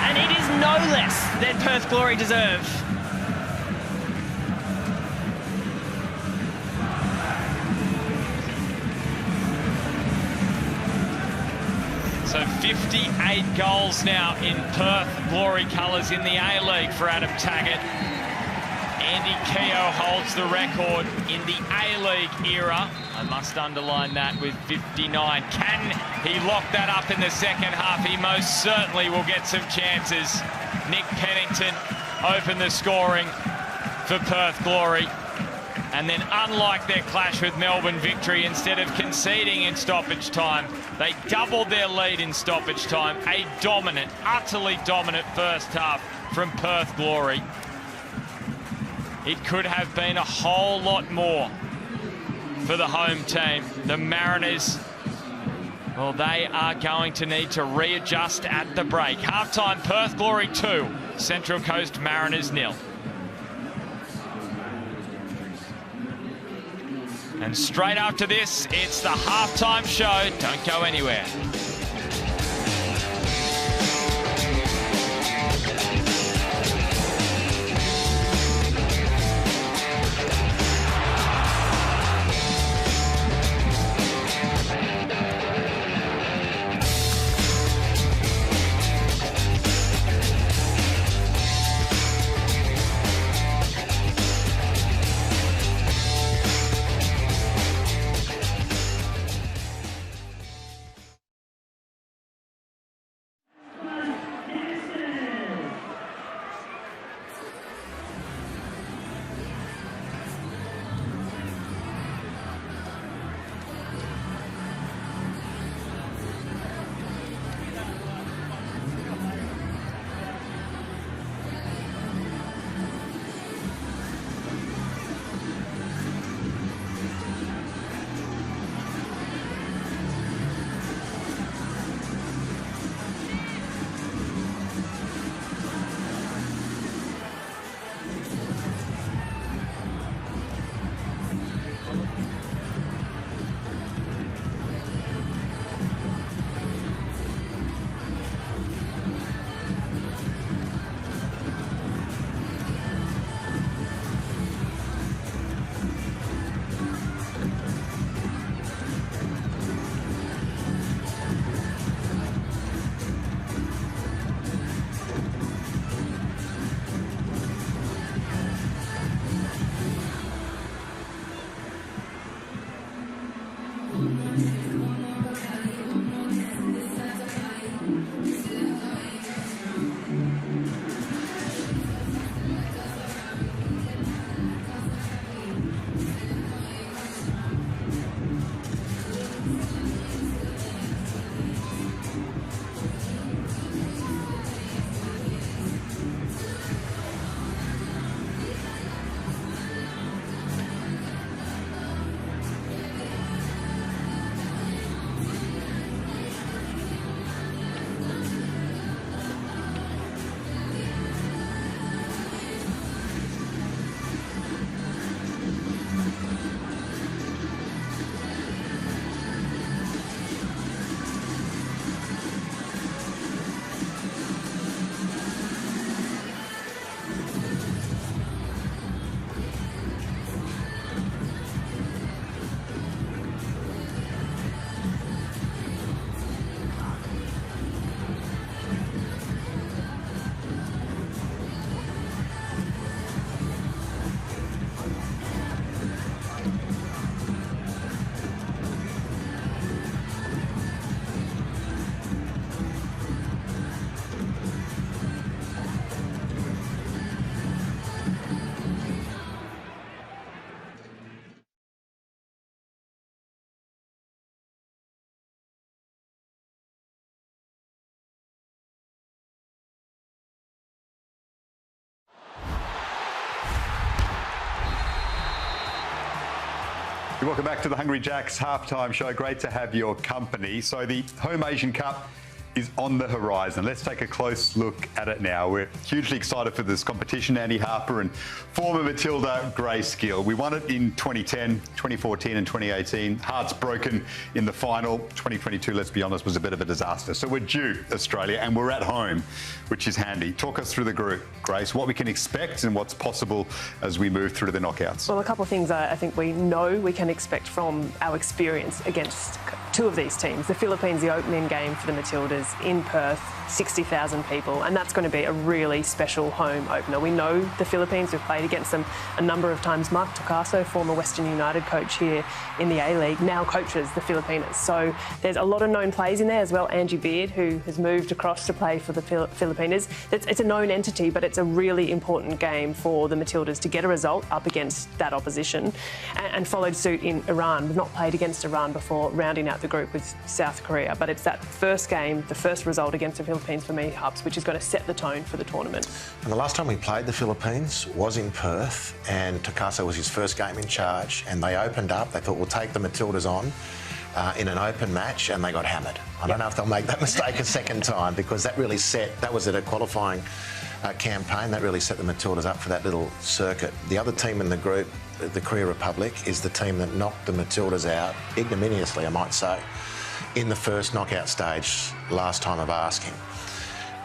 And it is no less than Perth Glory deserve. So 58 goals now in Perth Glory colours in the A-League for Adam Taggart. Andy Keogh holds the record in the A-League era. I must underline that with 59. Can he lock that up in the second half? He most certainly will get some chances. Nick Pennington opened the scoring for Perth Glory. And then, unlike their clash with Melbourne Victory, instead of conceding in stoppage time, they doubled their lead in stoppage time. A dominant, utterly dominant first half from Perth Glory. It could have been a whole lot more for the home team. The Mariners, well, they are going to need to readjust at the break. Halftime, Perth Glory 2, Central Coast Mariners 0. And straight after this, it's the halftime show. Don't go anywhere. Welcome back to the Hungry Jacks halftime show. Great to have your company. So the Home Asian Cup is on the horizon. Let's take a close look at it now. We're hugely excited for this competition. Andy Harper and former Matilda Grace Gill. We won it in 2010, 2014 and 2018. Hearts broken in the final. 2022, let's be honest, was a bit of a disaster. So we're due Australia and we're at home, which is handy. Talk us through the group, Grace, what we can expect and what's possible as we move through to the knockouts. Well, a couple of things I think we know we can expect from our experience against two of these teams. The Philippines, the opening game for the Matildas in Perth, 60,000 people, and that's going to be a really special home opener. We know the Philippines, we've played against them a number of times. Mark Tocaso, former Western United coach here in the A-League, now coaches the Filipinas. So there's a lot of known players in there as well. Angie Beard, who has moved across to play for the Filipinas. It's a known entity, but it's a really important game for the Matildas to get a result up against that opposition, and followed suit in Iran. We've not played against Iran before, rounding out the group with South Korea, but it's that first game, the first result against the Philippines for me, Hubs, which is going to set the tone for the tournament. And the last time we played the Philippines was in Perth, and Tocaso was his first game in charge, and they opened up. They thought, we'll take the Matildas on in an open match, and they got hammered. I don't know if they'll make that mistake a second time, because that really that was at a qualifying campaign, that really set the Matildas up for that little circuit. The other team in the group, the Korea Republic, is the team that knocked the Matildas out, ignominiously I might say, in the first knockout stage last time of asking.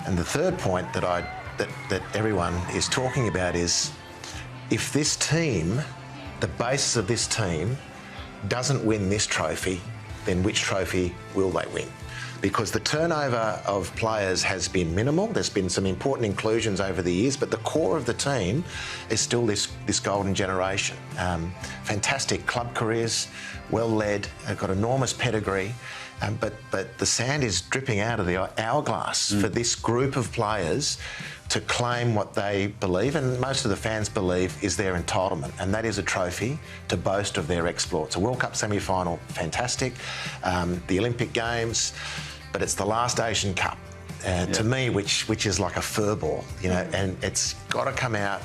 And the third point that everyone is talking about is, if this team, the basis of this team, doesn't win this trophy, then which trophy will they win? Because the turnover of players has been minimal. There's been some important inclusions over the years, but the core of the team is still this golden generation. Fantastic club careers, well led, they've got enormous pedigree, but the sand is dripping out of the hourglass for this group of players to claim what they believe, and most of the fans believe, is their entitlement, and that is a trophy to boast of their exploits. A World Cup semi-final, fantastic. The Olympic Games, but it's the last Asian Cup, to me, which is like a fur ball, you know, and it's got to come out.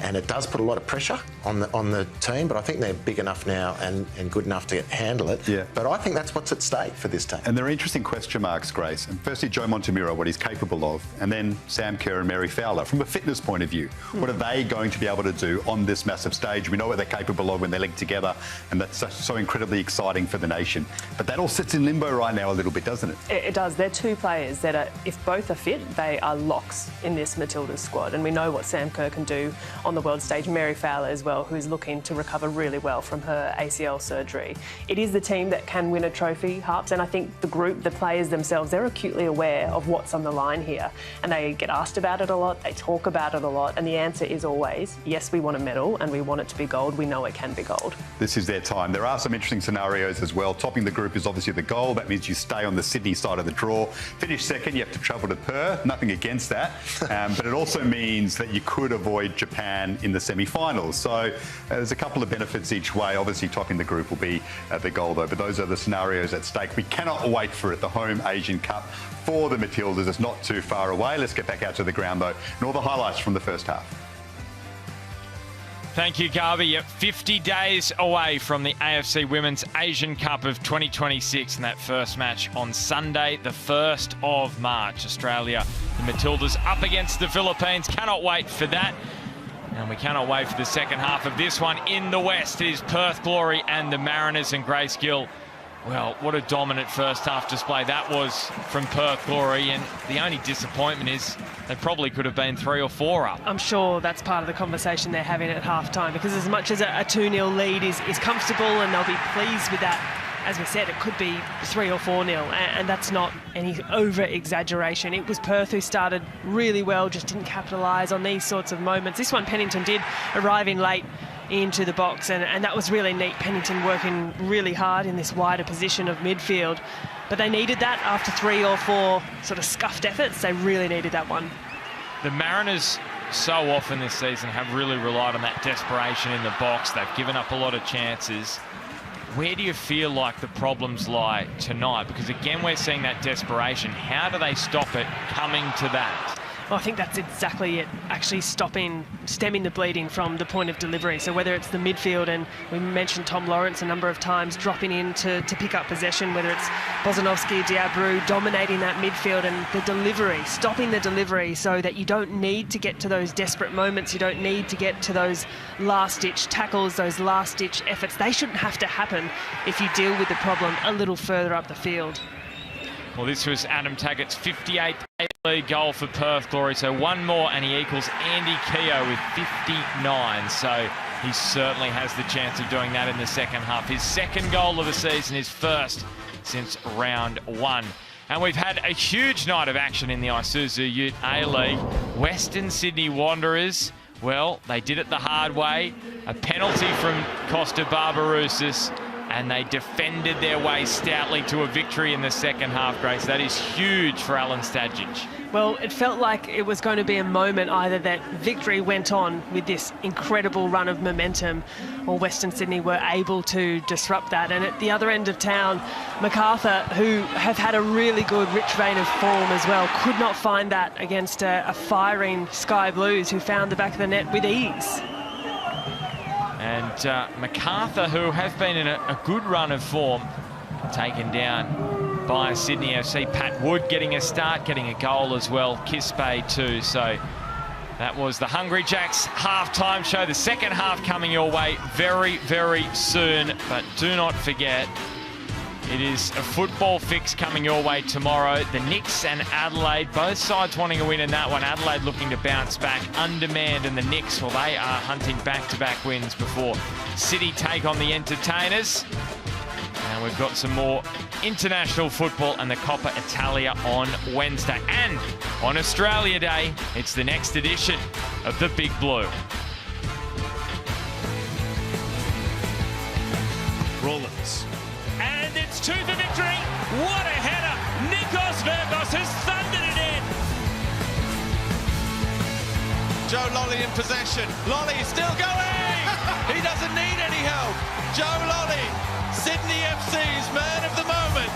And it does put a lot of pressure on the team, but I think they're big enough now and good enough to handle it. Yeah. But I think that's what's at stake for this team. And there are interesting question marks, Grace. And firstly, Joe Montemurro, what he's capable of, and then Sam Kerr and Mary Fowler. From a fitness point of view, what are they going to be able to do on this massive stage? We know what they're capable of when they're linked together, and that's so incredibly exciting for the nation. But that all sits in limbo right now a little bit, doesn't it? It does. They're two players that are, if both are fit, they are locks in this Matildas squad. And we know what Sam Kerr can do on the world stage. Mary Fowler as well, who's looking to recover really well from her ACL surgery. It is the team that can win a trophy, Harps, and I think the group, the players themselves, they're acutely aware of what's on the line here, and they get asked about it a lot, they talk about it a lot, and the answer is always, yes, we want a medal and we want it to be gold. We know it can be gold. This is their time. There are some interesting scenarios as well. Topping the group is obviously the goal. That means you stay on the Sydney side of the draw. Finish second, you have to travel to Perth. Nothing against that. But it also means that you could avoid Japan in the semi-finals. So there's a couple of benefits each way. Obviously, topping the group will be the goal, though. But those are the scenarios at stake. We cannot wait for it. The Home Asian Cup for the Matildas is not too far away. Let's get back out to the ground, though, and all the highlights from the first half. Thank you, Garvey. Yep, 50 days away from the AFC Women's Asian Cup of 2026, and that first match on Sunday, the 1st of March. Australia, the Matildas up against the Philippines. Cannot wait for that. And we cannot wait for the second half of this one. In the West, it is Perth Glory and the Mariners and Grace Gill. Well, what a dominant first half display that was from Perth Glory, and the only disappointment is they probably could have been 3 or 4 up. I'm sure that's part of the conversation they're having at half-time, because as much as a 2-0 lead is comfortable and they'll be pleased with that, as we said, it could be 3 or 4-0, and that's not any over-exaggeration. It was Perth who started really well, just didn't capitalise on these sorts of moments. This one, Pennington did, arriving late into the box, and that was really neat. Pennington working really hard in this wider position of midfield, but they needed that after 3 or 4 sort of scuffed efforts. They really needed that one. The Mariners so often this season have really relied on that desperation in the box. They've given up a lot of chances. Where do you feel like the problems lie tonight? Because again, we're seeing that desperation. How do they stop it coming to that? Well, I think that's exactly it, actually stemming the bleeding from the point of delivery. So whether it's the midfield, and we mentioned Tom Lawrence a number of times dropping in to pick up possession, whether it's Bozanovski, Diabrou dominating that midfield, and the delivery, stopping the delivery so that you don't need to get to those desperate moments, you don't need to get to those last-ditch tackles, those last-ditch efforts. They shouldn't have to happen if you deal with the problem a little further up the field. Well, this was Adam Taggart's 58th A-League goal for Perth Glory, so one more and he equals Andy Keogh with 59, so he certainly has the chance of doing that in the second half. His second goal of the season, his first since round one. And we've had a huge night of action in the Isuzu Ute A-League. Western Sydney Wanderers, well, they did it the hard way. A penalty from Costa Barbarousis, and they defended their way stoutly to a victory in the second half, Grace. That is huge for Alan Stadgic. Well, it felt like it was going to be a moment either that victory went on with this incredible run of momentum, or Western Sydney were able to disrupt that. And at the other end of town, MacArthur, who have had a really good rich vein of form as well, could not find that against a firing Sky Blues, who found the back of the net with ease. And MacArthur, who have been in a good run of form, taken down by Sydney FC. Pat Wood getting a start, getting a goal as well. Kisbay too. So that was the Hungry Jacks halftime show. The second half coming your way very, very soon. But do not forget, it is a football fix coming your way tomorrow. The Knicks and Adelaide, both sides wanting a win in that one. Adelaide looking to bounce back, undermanned, and the Knicks, well, they are hunting back-to-back wins before City take on the Entertainers. And we've got some more international football and the Coppa Italia on Wednesday. And on Australia Day, it's the next edition of the Big Blue. Rollins. And it's to the victory. What a header. Nikos Vergos has thundered it in. Joe Lolly in possession. Lolly still going. He doesn't need any help. Joe Lolly, Sydney FC's man of the moment.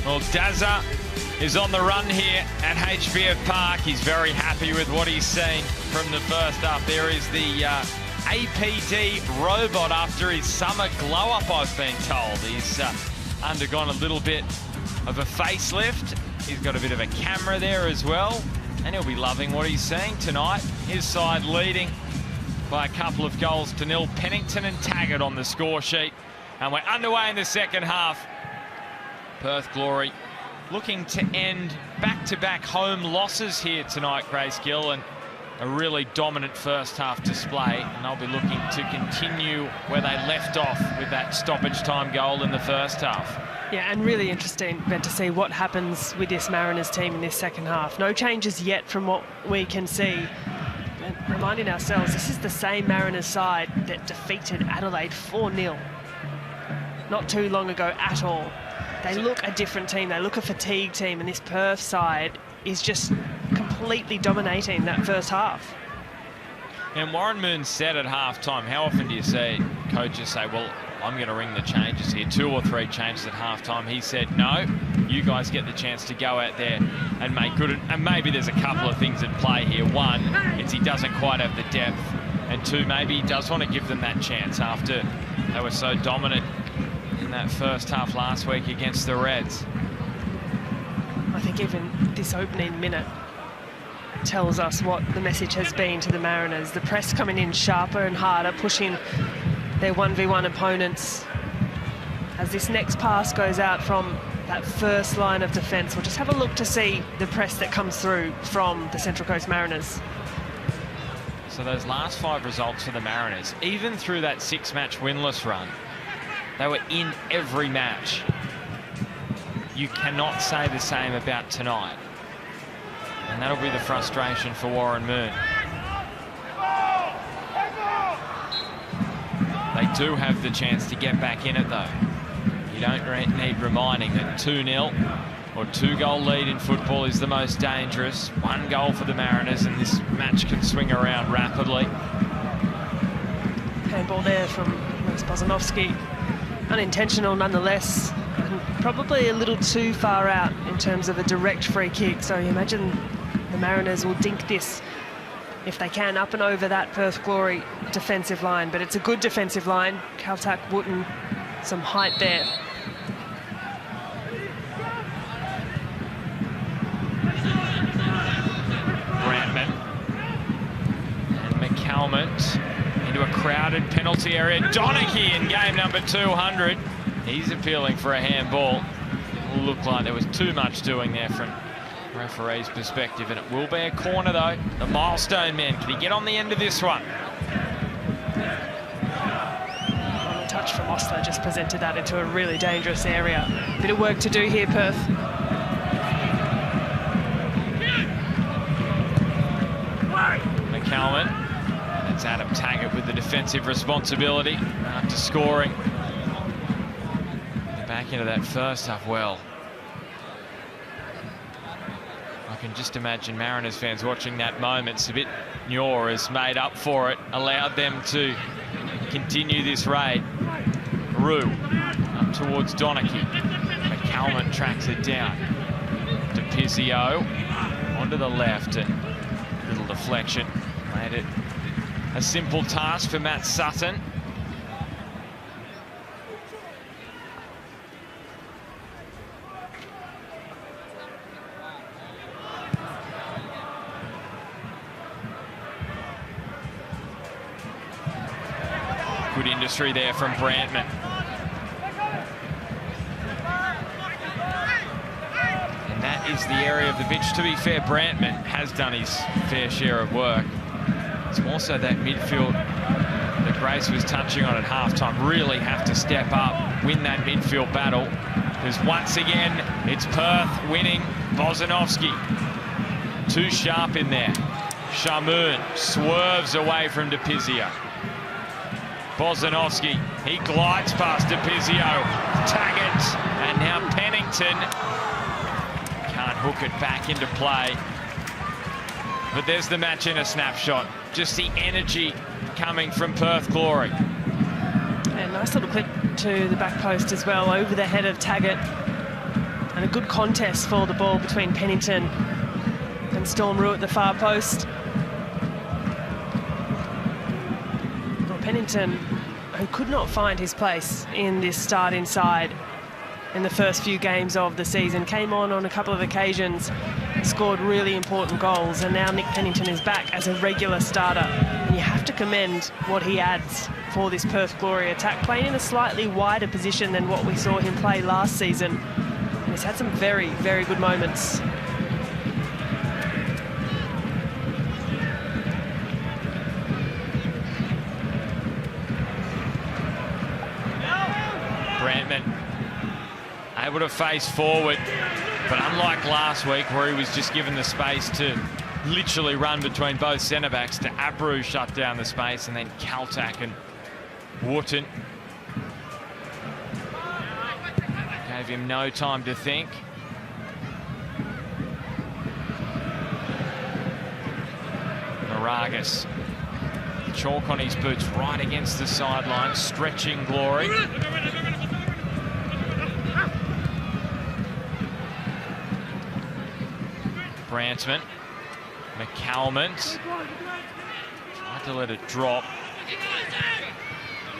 Well, Dazza is on the run here at HBF Park. He's very happy with what he's seen from the first half. There is the APD robot after his summer glow-up, I've been told. He's undergone a little bit of a facelift. He's got a bit of a camera there as well, and he'll be loving what he's seeing tonight. His side leading by a couple of goals to nil. Pennington and Taggart on the score sheet. And we're underway in the second half. Perth Glory looking to end back-to-back home losses here tonight, Grace Gill, and a really dominant first half display. And they'll be looking to continue where they left off with that stoppage time goal in the first half. Yeah, and really interesting, Ben, to see what happens with this Mariners team in this second half. No changes yet from what we can see. And reminding ourselves, this is the same Mariners side that defeated Adelaide 4-0 not too long ago at all. They look a different team. They look a fatigued team, and this Perth side is just completely dominating that first half. And Warren Moon said at halftime, how often do you see coaches say, well, I'm going to ring the changes here, 2 or 3 changes at halftime? He said, no, you guys get the chance to go out there and make good. And maybe there's a couple of things at play here. One, it's he doesn't quite have the depth. And 2, maybe he does want to give them that chance after they were so dominant in that first half last week against the Reds. I think even this opening minute tells us what the message has been to the Mariners. The press coming in sharper and harder, pushing their 1v1 opponents. As this next pass goes out from that first line of defence, we'll just have a look to see the press that comes through from the Central Coast Mariners. So those last 5 results for the Mariners, even through that 6-match winless run, they were in every match. You cannot say the same about tonight. And that'll be the frustration for Warren Moon. They do have the chance to get back in it, though. You don't need reminding that 2-0 or 2-goal lead in football is the most dangerous. 1 goal for the Mariners, and this match can swing around rapidly. Handball there from Bozanovsky. Unintentional nonetheless, and probably a little too far out in terms of a direct free kick. So you imagine the Mariners will dink this if they can up and over that Perth Glory defensive line. But it's a good defensive line. Kaltak, Wooten, some height there. Brandman and McCalmont into a crowded penalty area. Donachie in game number 200. He's appealing for a handball. It looked like there was too much doing there from the referee's perspective, and it will be a corner though. The milestone man, can he get on the end of this one? On the touch from Osler just presented that into a really dangerous area. Bit of work to do here, Perth. McCalmont. It's Adam Taggart with the defensive responsibility after scoring. Back into that first half well. I can just imagine Mariners fans watching that moment. Sabit Nyor has made up for it, allowed them to continue this raid. Rue up towards Donachie. McCalmont tracks it down. DePizio onto the left, and little deflection made it a simple task for Matt Sutton. Good industry there from Brandman. And that is the area of the pitch. To be fair, Brandman has done his fair share of work. It's more so that midfield that Grace was touching on at halftime. Really have to step up, win that midfield battle. Because once again, it's Perth winning. Bozanovsky, too sharp in there. Shamoon swerves away from DePizio. Bozanovsky, he glides past DePizio. Taggart, and now Pennington. Can't hook it back into play. But there's the match in a snapshot. Just the energy coming from Perth Glory. And nice little clip to the back post as well, over the head of Taggart. And a good contest for the ball between Pennington and Storm Roux at the far post. Well, Pennington, who could not find his place in this start inside in the first few games of the season, came on a couple of occasions, scored really important goals, and now Nick Pennington is back as a regular starter. And you have to commend what he adds for this Perth Glory attack, playing in a slightly wider position than what we saw him play last season. And he's had some very, very good moments. Brantman able to face forward, but unlike last week where he was just given the space to literally run between both centre-backs, to Abreu shut down the space, and then Kaltak and Wharton gave him no time to think. Moragas, chalk on his boots right against the sideline, stretching Glory. Brantman, McCalmont, tried to let it drop,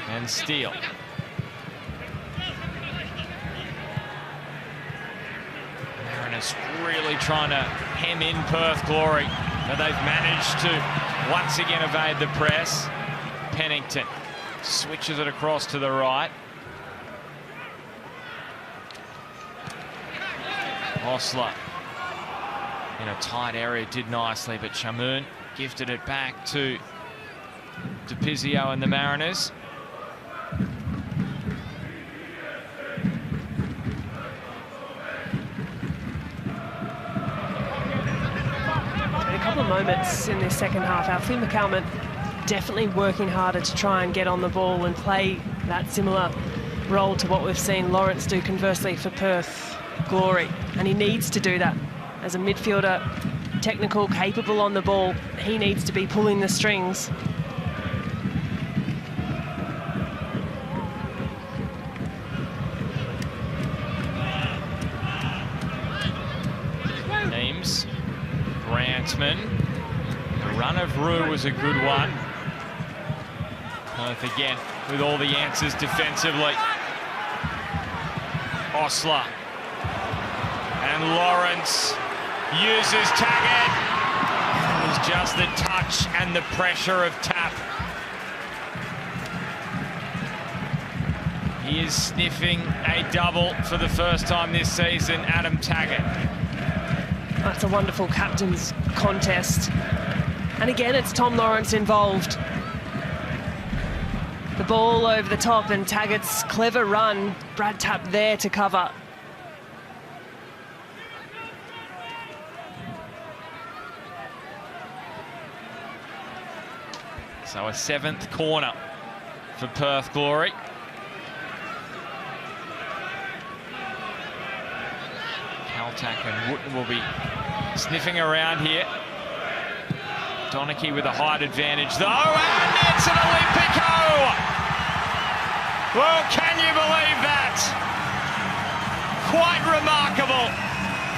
and Steele. Mariners really trying to hem in Perth Glory, but they've managed to once again evade the press. Pennington switches it across to the right. Osler in a tight area did nicely, but Chamoun gifted it back to Pizio and the Mariners. A couple of moments in this second half, Alfie McCalmont definitely working harder to try and get on the ball and play that similar role to what we've seen Lawrence do conversely for Perth Glory, and he needs to do that. As a midfielder, technical, capable on the ball, he needs to be pulling the strings. Names, Brantman. The run of Roux was a good one. Perth again with all the answers defensively. Osler. And Lawrence uses Taggart. It was just the touch and the pressure of Tap. He is sniffing a double for the first time this season, Adam Taggart. That's a wonderful captain's contest. And again, it's Tom Lawrence involved. The ball over the top and Taggart's clever run. Brad Tapp there to cover. So a seventh corner for Perth Glory. Kaltak and Wooten will be sniffing around here. Donachie with a height advantage though, and it's an Olympico! Well, can you believe that? Quite remarkable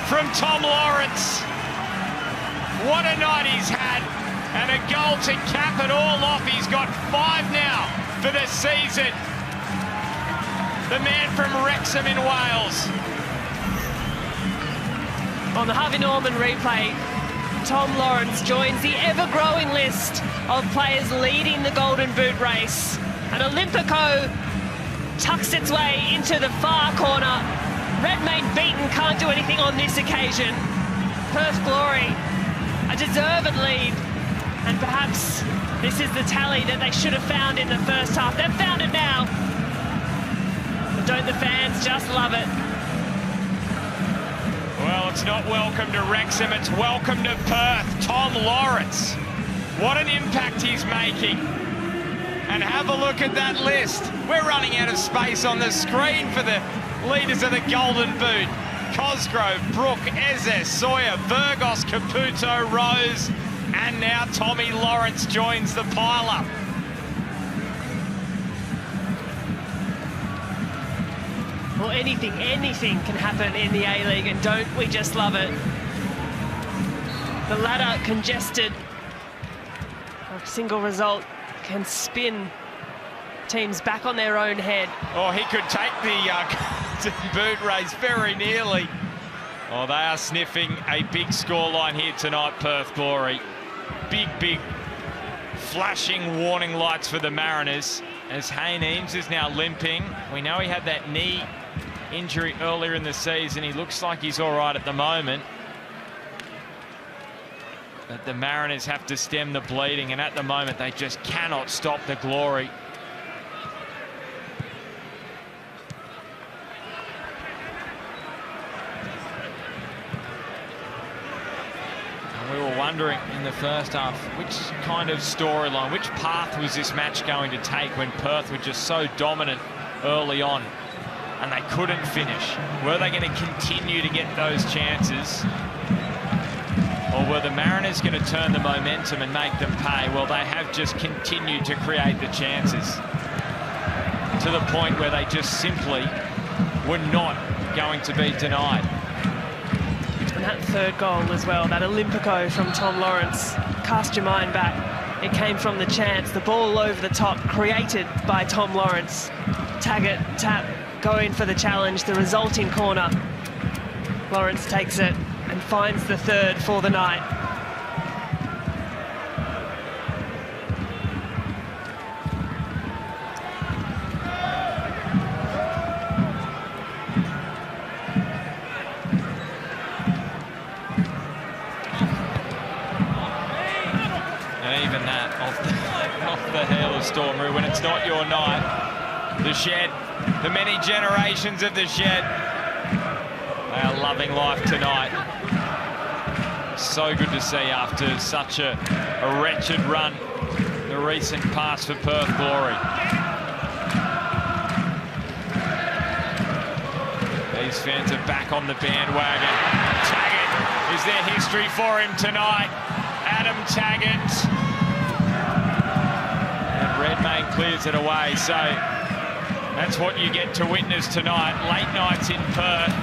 from Tom Lawrence. What a night he's had, and a goal to cap it all off. He's got 5 now for the season. The man from Wrexham in Wales. On the Harvey Norman replay, Tom Lawrence joins the ever-growing list of players leading the Golden Boot race. And Olympico tucks its way into the far corner. Redmayne beaten, can't do anything on this occasion. Perth Glory, a deserved lead. And perhaps this is the tally that they should have found in the first half. They've found it now. But don't the fans just love it? Well, it's not welcome to Wrexham, it's welcome to Perth. Tom Lawrence, what an impact he's making. And have a look at that list. We're running out of space on the screen for the leaders of the Golden Boot. Cosgrove, Brook, Eze, Sawyer, Burgos, Caputo, Rose, and now Tommy Lawrence joins the pile-up. Well, anything can happen in the A-League, and don't we just love it? The ladder congested. A single result can spin teams back on their own head. Oh, he could take the boot race very nearly. Oh, they are sniffing a big scoreline here tonight, Perth Glory. Big flashing warning lights for the Mariners as Hayne Eames is now limping. We know he had that knee injury earlier in the season. He looks like he's all right at the moment. But the Mariners have to stem the bleeding, and at the moment they just cannot stop the Glory. And we were wondering in the first half which kind of storyline, which path was this match going to take when Perth were just so dominant early on and they couldn't finish. Were they going to continue to get those chances? Or were the Mariners going to turn the momentum and make them pay? Well, they have just continued to create the chances to the point where they just simply were not going to be denied. And that third goal as well, that Olympico from Tom Lawrence, cast your mind back. It came from the chance, the ball over the top, created by Tom Lawrence. Taggart, tap, going for the challenge, the resulting corner. Lawrence takes it and finds the third for the night. And even that off the heel of Stormroo when it's not your night. The Shed, the many generations of the Shed, they are loving life tonight. So good to see after such a wretched run, the recent pass for Perth Glory. These fans are back on the bandwagon. Taggart, is there history for him tonight? Adam Taggart. And Redmayne clears it away, so that's what you get to witness tonight. Late nights in Perth.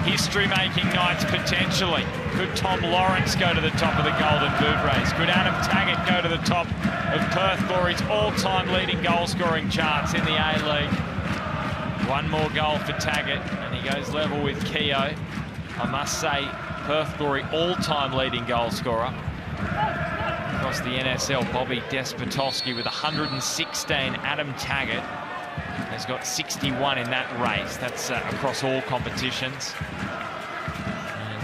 History-making nights potentially. Could Tom Lawrence go to the top of the Golden Boot race? Could Adam Taggart go to the top of Perth Glory's all-time leading goal-scoring charts in the A-League? One more goal for Taggart, and he goes level with Keogh. I must say, Perth Glory all-time leading goal-scorer. Across the NSL, Bobby Despotowski with 116. Adam Taggart has got 61 in that race. That's across all competitions.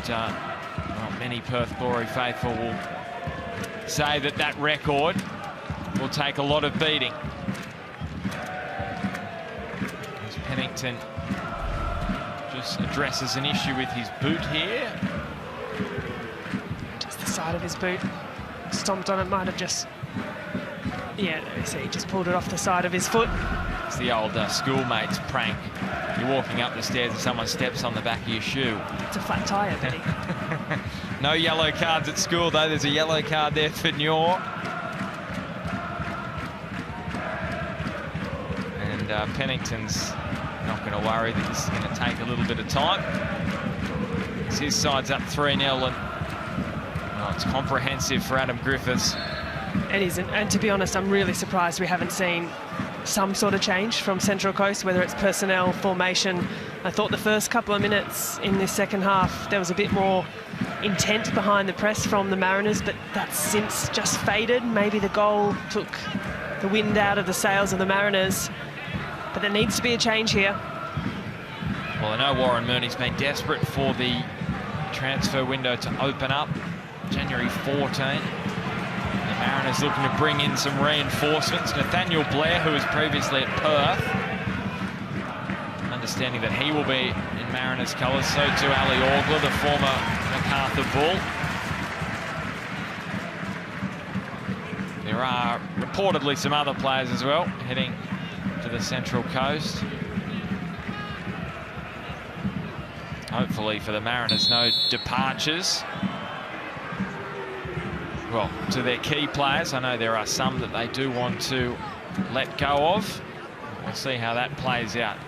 And well, many Perth Glory faithful will say that that record will take a lot of beating. As Pennington just addresses an issue with his boot here. Just the side of his boot. Stomped on it, might have just... Yeah, you see, he just pulled it off the side of his foot. It's the old schoolmates prank. You're walking up the stairs and someone steps on the back of your shoe. It's a flat tyre, Betty. No yellow cards at school, though. There's a yellow card there for Nior. And Pennington's not going to worry that this is going to take a little bit of time. His side's up 3-0, and well, it's comprehensive for Adam Griffiths. It isn't, and to be honest, I'm really surprised we haven't seen some sort of change from Central Coast, whether it's personnel, formation. I thought the first couple of minutes in this second half, there was a bit more intent behind the press from the Mariners, but that's since just faded. Maybe the goal took the wind out of the sails of the Mariners, but there needs to be a change here. Well, I know Warren Mooney's been desperate for the transfer window to open up. January 14. The Mariners looking to bring in some reinforcements. Nathaniel Blair, who was previously at Perth, understanding that he will be in Mariners colours. So too Ali Orgler, the former MacArthur Bull. There are reportedly some other players as well heading to the Central Coast. Hopefully for the Mariners, no departures. Well, to their key players. I know there are some that they do want to let go of. We'll see how that plays out.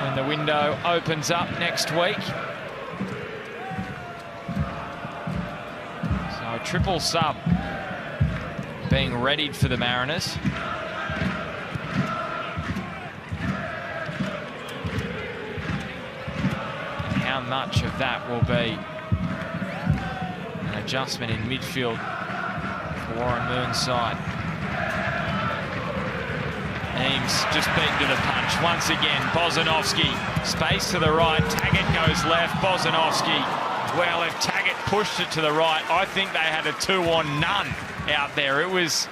when the window opens up next week. So a triple sub being readied for the Mariners. And how much of that will be an adjustment in midfield for Warren Moon's side. Eames just beaten to the punch once again. Bozanovski, space to the right. Taggart goes left. Bozanovski. Well, if Taggart pushed it to the right, I think they had a 2-on-none out there. It was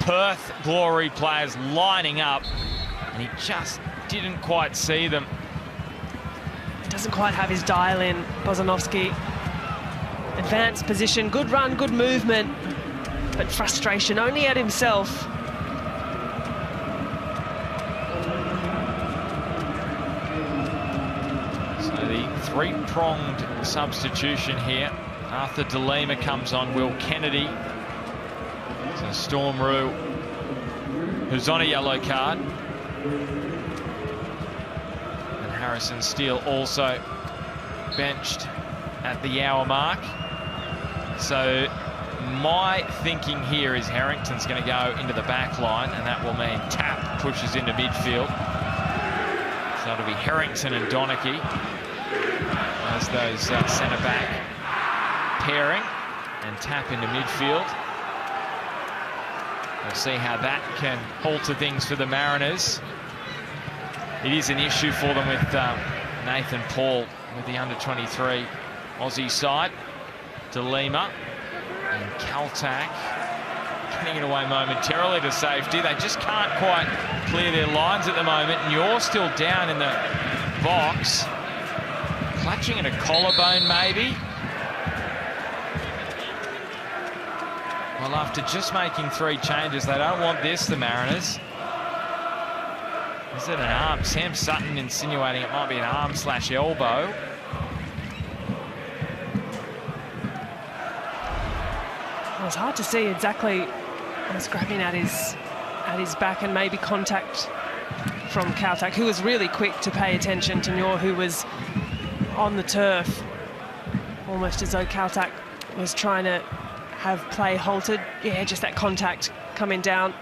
Perth Glory players lining up, and he just didn't quite see them. Doesn't quite have his dial in, Bozanovski. Advanced position, good run, good movement, but frustration only at himself. Three-pronged substitution here. Arthur De Lima comes on. Will Kennedy. So Storm Rue, who's on a yellow card. And Harrison Steele also benched at the hour mark. So my thinking here is Harrington's going to go into the back line, and that will mean Tapp pushes into midfield. So it'll be Harrington and Donachie as those centre-back pairing, and Tapp into midfield. We'll see how that can alter things for the Mariners. It is an issue for them with Nathan Paul with the under-23 Aussie side. De Lima and Kaltak getting it away momentarily to safety. They just can't quite clear their lines at the moment, and you're still down in the box. Clutching at a collarbone, maybe. Well, after just making 3 changes, they don't want this, the Mariners. Is it an arm? Sam Sutton insinuating it might be an arm/elbow. Well, it's hard to see exactly. I was grabbing at his back, and maybe contact from Kaltak, who was really quick to pay attention to Nyor, who was on the turf, almost as though Kaltak was trying to have play halted. Yeah, just that contact coming down.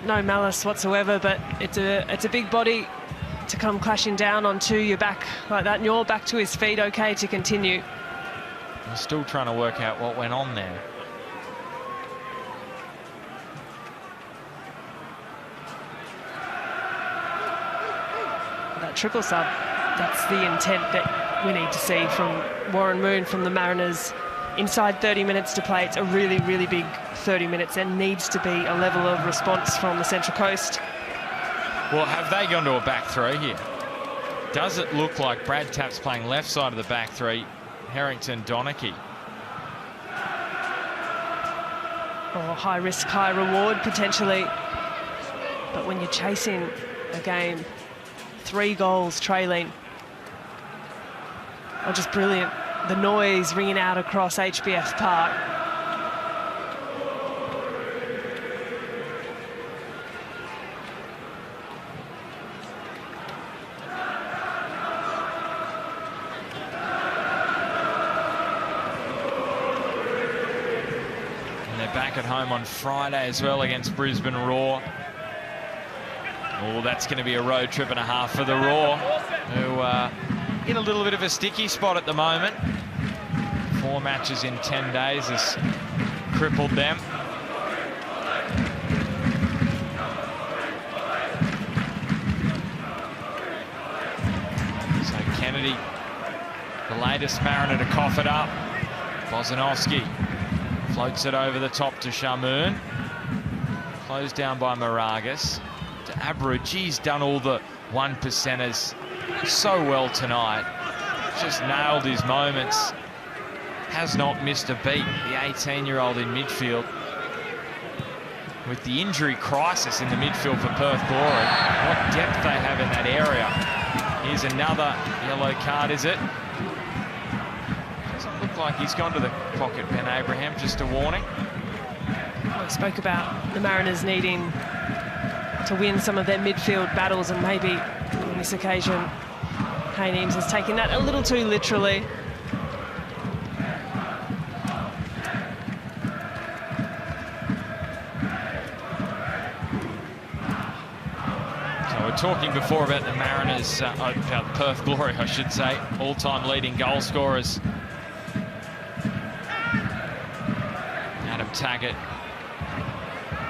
No malice whatsoever, but it's a big body to come clashing down onto your back like that. Nyor back to his feet, okay to continue. I'm still trying to work out what went on there. That triple sub, that's the intent that we need to see from Warren Moon, from the Mariners. Inside 30 minutes to play, it's a really, really big 30 minutes. There needs to be a level of response from the Central Coast. Well, have they gone to a back three here? Does it look like Brad Tapp's playing left side of the back three, Harrington, Donachie? Oh, high risk, high reward potentially. But when you're chasing a game, 3 goals trailing, oh, just brilliant. The noise ringing out across HBF Park. And they're back at home on Friday as well against Brisbane Roar. Oh, that's going to be a road trip and a half for the Roar, who in a little bit of a sticky spot at the moment. 4 matches in 10 days has crippled them. So Kennedy, the latest Mariner to cough it up. Bozanovski floats it over the top to Shamoon. Closed down by Moragas. To Abra, geez, done all the 1%ers so well tonight. Just nailed his moments. Has not missed a beat, the 18-year-old in midfield. With the injury crisis in the midfield for Perth Glory, what depth they have in that area. Here's another yellow card, is it? Doesn't look like he's gone to the pocket, Ben Abraham, just a warning. I spoke about the Mariners needing to win some of their midfield battles, and maybe on this occasion Hayne Eames has taken that a little too literally. So we're talking before about the Mariners, about Perth Glory, I should say, all-time leading goal scorers. Adam Taggart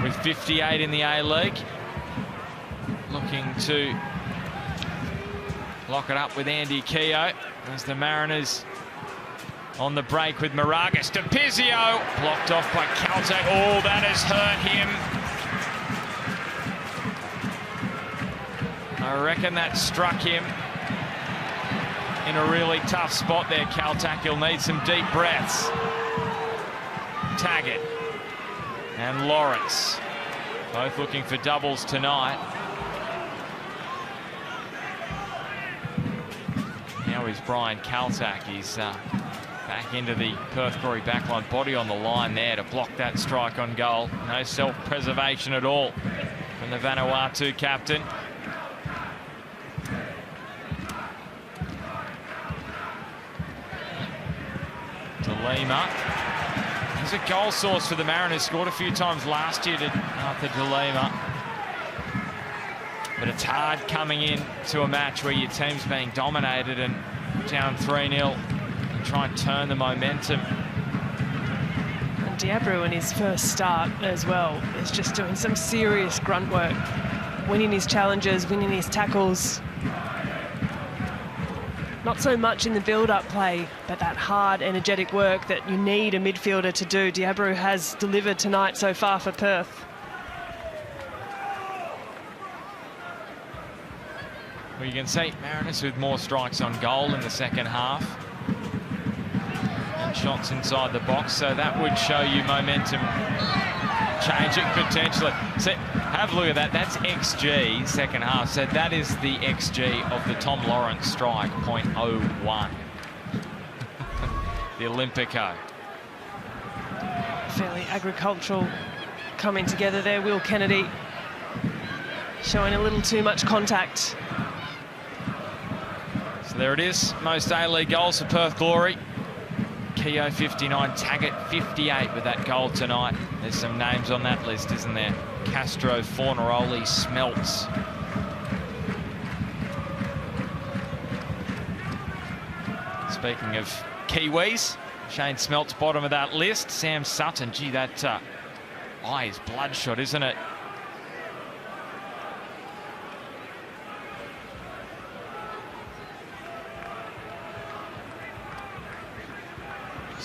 with 58 in the A-League, looking to lock it up with Andy Keogh as the Mariners on the break with Moragas. DePizio blocked off by Caltech. Oh, that has hurt him. I reckon that struck him in a really tough spot there, Caltech. He'll need some deep breaths. Taggart and Lawrence both looking for doubles tonight. Now is Brian Caltech. He's back into the Perth Glory backline, body on the line there to block that strike on goal. No self-preservation at all from the Vanuatu captain. DeLima. He's a goal source for the Mariners. Scored a few times last year to Arthur DeLima. But it's hard coming in to a match where your team's being dominated and down 3-0 and try and turn the momentum. And Diabru in his first start as well is just doing some serious grunt work, winning his challenges, winning his tackles. Not so much in the build-up play, but that hard, energetic work that you need a midfielder to do. Diabru has delivered tonight so far for Perth. Well, you can see Mariners with more strikes on goal in the second half. And shots inside the box, so that would show you momentum changing potentially. So have a look at that. That's XG second half. So that is the XG of the Tom Lawrence strike, 0.01. The Olympico. Fairly agricultural coming together there. Will Kennedy showing a little too much contact. So there it is. Most A-League goals for Perth Glory. Keogh 59, Taggart 58 with that goal tonight. There's some names on that list, isn't there? Castro, Fornaroli, Smeltz. Speaking of Kiwis, Shane Smeltz bottom of that list. Sam Sutton, gee, that eye is bloodshot, isn't it?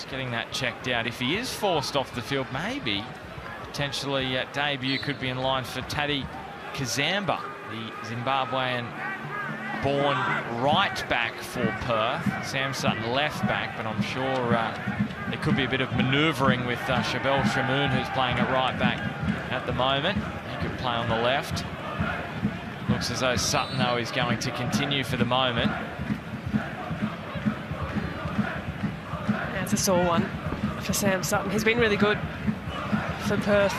Getting that checked out. If he is forced off the field, maybe potentially debut could be in line for Taddy Kazamba, the Zimbabwean born right back for Perth. Sam Sutton left back, but I'm sure there could be a bit of manoeuvring with Shabel Shamoon, who's playing at right back at the moment. He could play on the left. Looks as though Sutton, though, is going to continue for the moment. It's a sore one for Sam Sutton. He's been really good for Perth.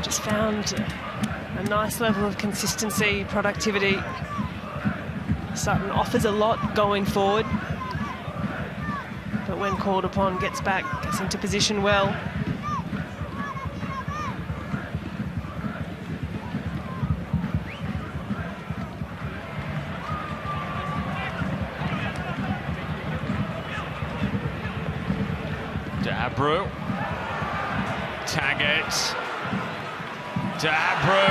Just found a nice level of consistency, productivity. Sutton offers a lot going forward, but when called upon, gets back, gets into position well. Diabru. Taggart. Diabru.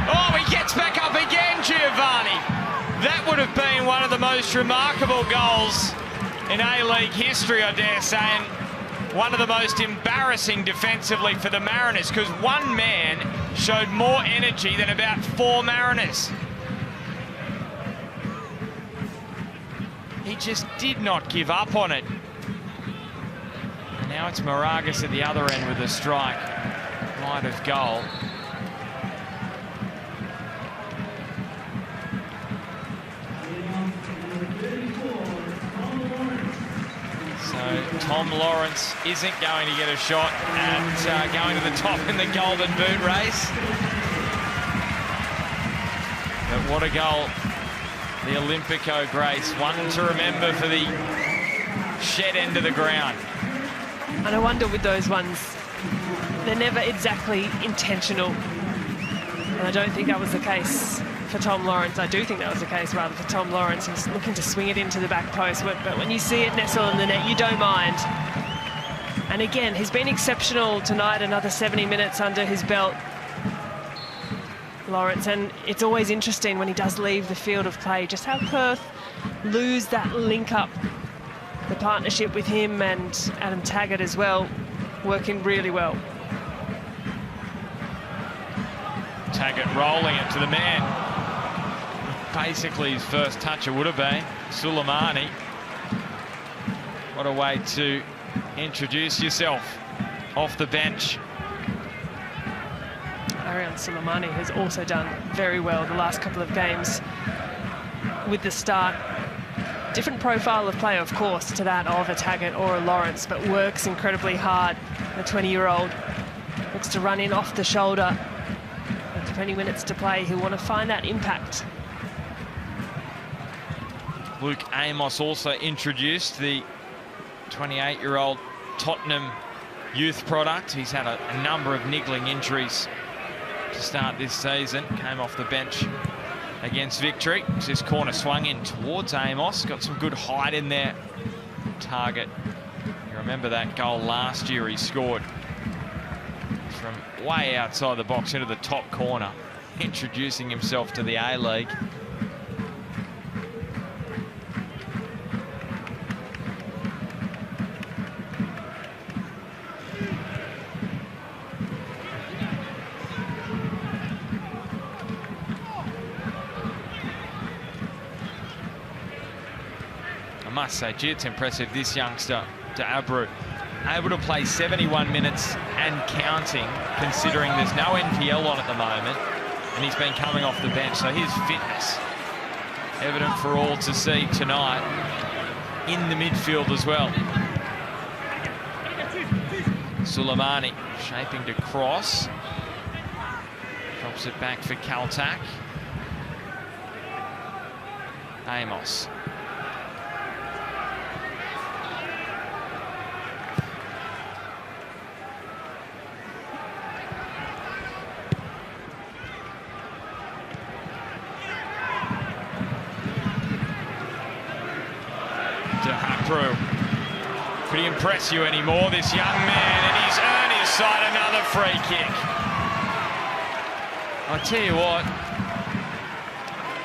Oh, he gets back up again, Giovanni. That would have been one of the most remarkable goals in A-League history, I dare say, and one of the most embarrassing defensively for the Mariners, because one man showed more energy than about 4 Mariners. He just did not give up on it. Now it's Moragas at the other end with a strike wide of goal. So Tom Lawrence isn't going to get a shot at going to the top in the Golden Boot race. what a goal. The Olympico Grace, one to remember for the shed end of the ground. And I wonder with those ones, they're never exactly intentional. And I don't think that was the case for Tom Lawrence. I do think that was the case, rather, for Tom Lawrence. He's looking to swing it into the back post, but when you see it nestle in the net, you don't mind. And again, he's been exceptional tonight, another 70 minutes under his belt, Lawrence, and it's always interesting when he does leave the field of play, just how Perth lose that link up. The partnership with him and Adam Taggart as well, working really well. Taggart rolling it to the man. Basically his first touch it would have been. Suleimani. What a way to introduce yourself off the bench. Arian Suleimani has also done very well the last couple of games with the start. Different profile of player, of course, to that of a Taggart or a Lawrence, but works incredibly hard. The 20-year-old looks to run in off the shoulder. With 20 minutes to play, he'll want to find that impact. Luke Amos also introduced, the 28-year-old Tottenham youth product. He's had a number of niggling injuries to start this season. Came off the bench against Victory. This corner swung in towards Amos. Got some good height in there. Target. You remember that goal last year he scored from way outside the box into the top corner, introducing himself to the A-League. I must say, gee, it's impressive, this youngster, Deabru, able to play 71 minutes and counting, considering there's no NPL on at the moment, and he's been coming off the bench. So his fitness, evident for all to see tonight, in the midfield as well. Suleimani shaping to cross. Drops it back for Kaltak. Amos. Could he impress you anymore, this young man? And he's earned his side another free kick. I tell you what,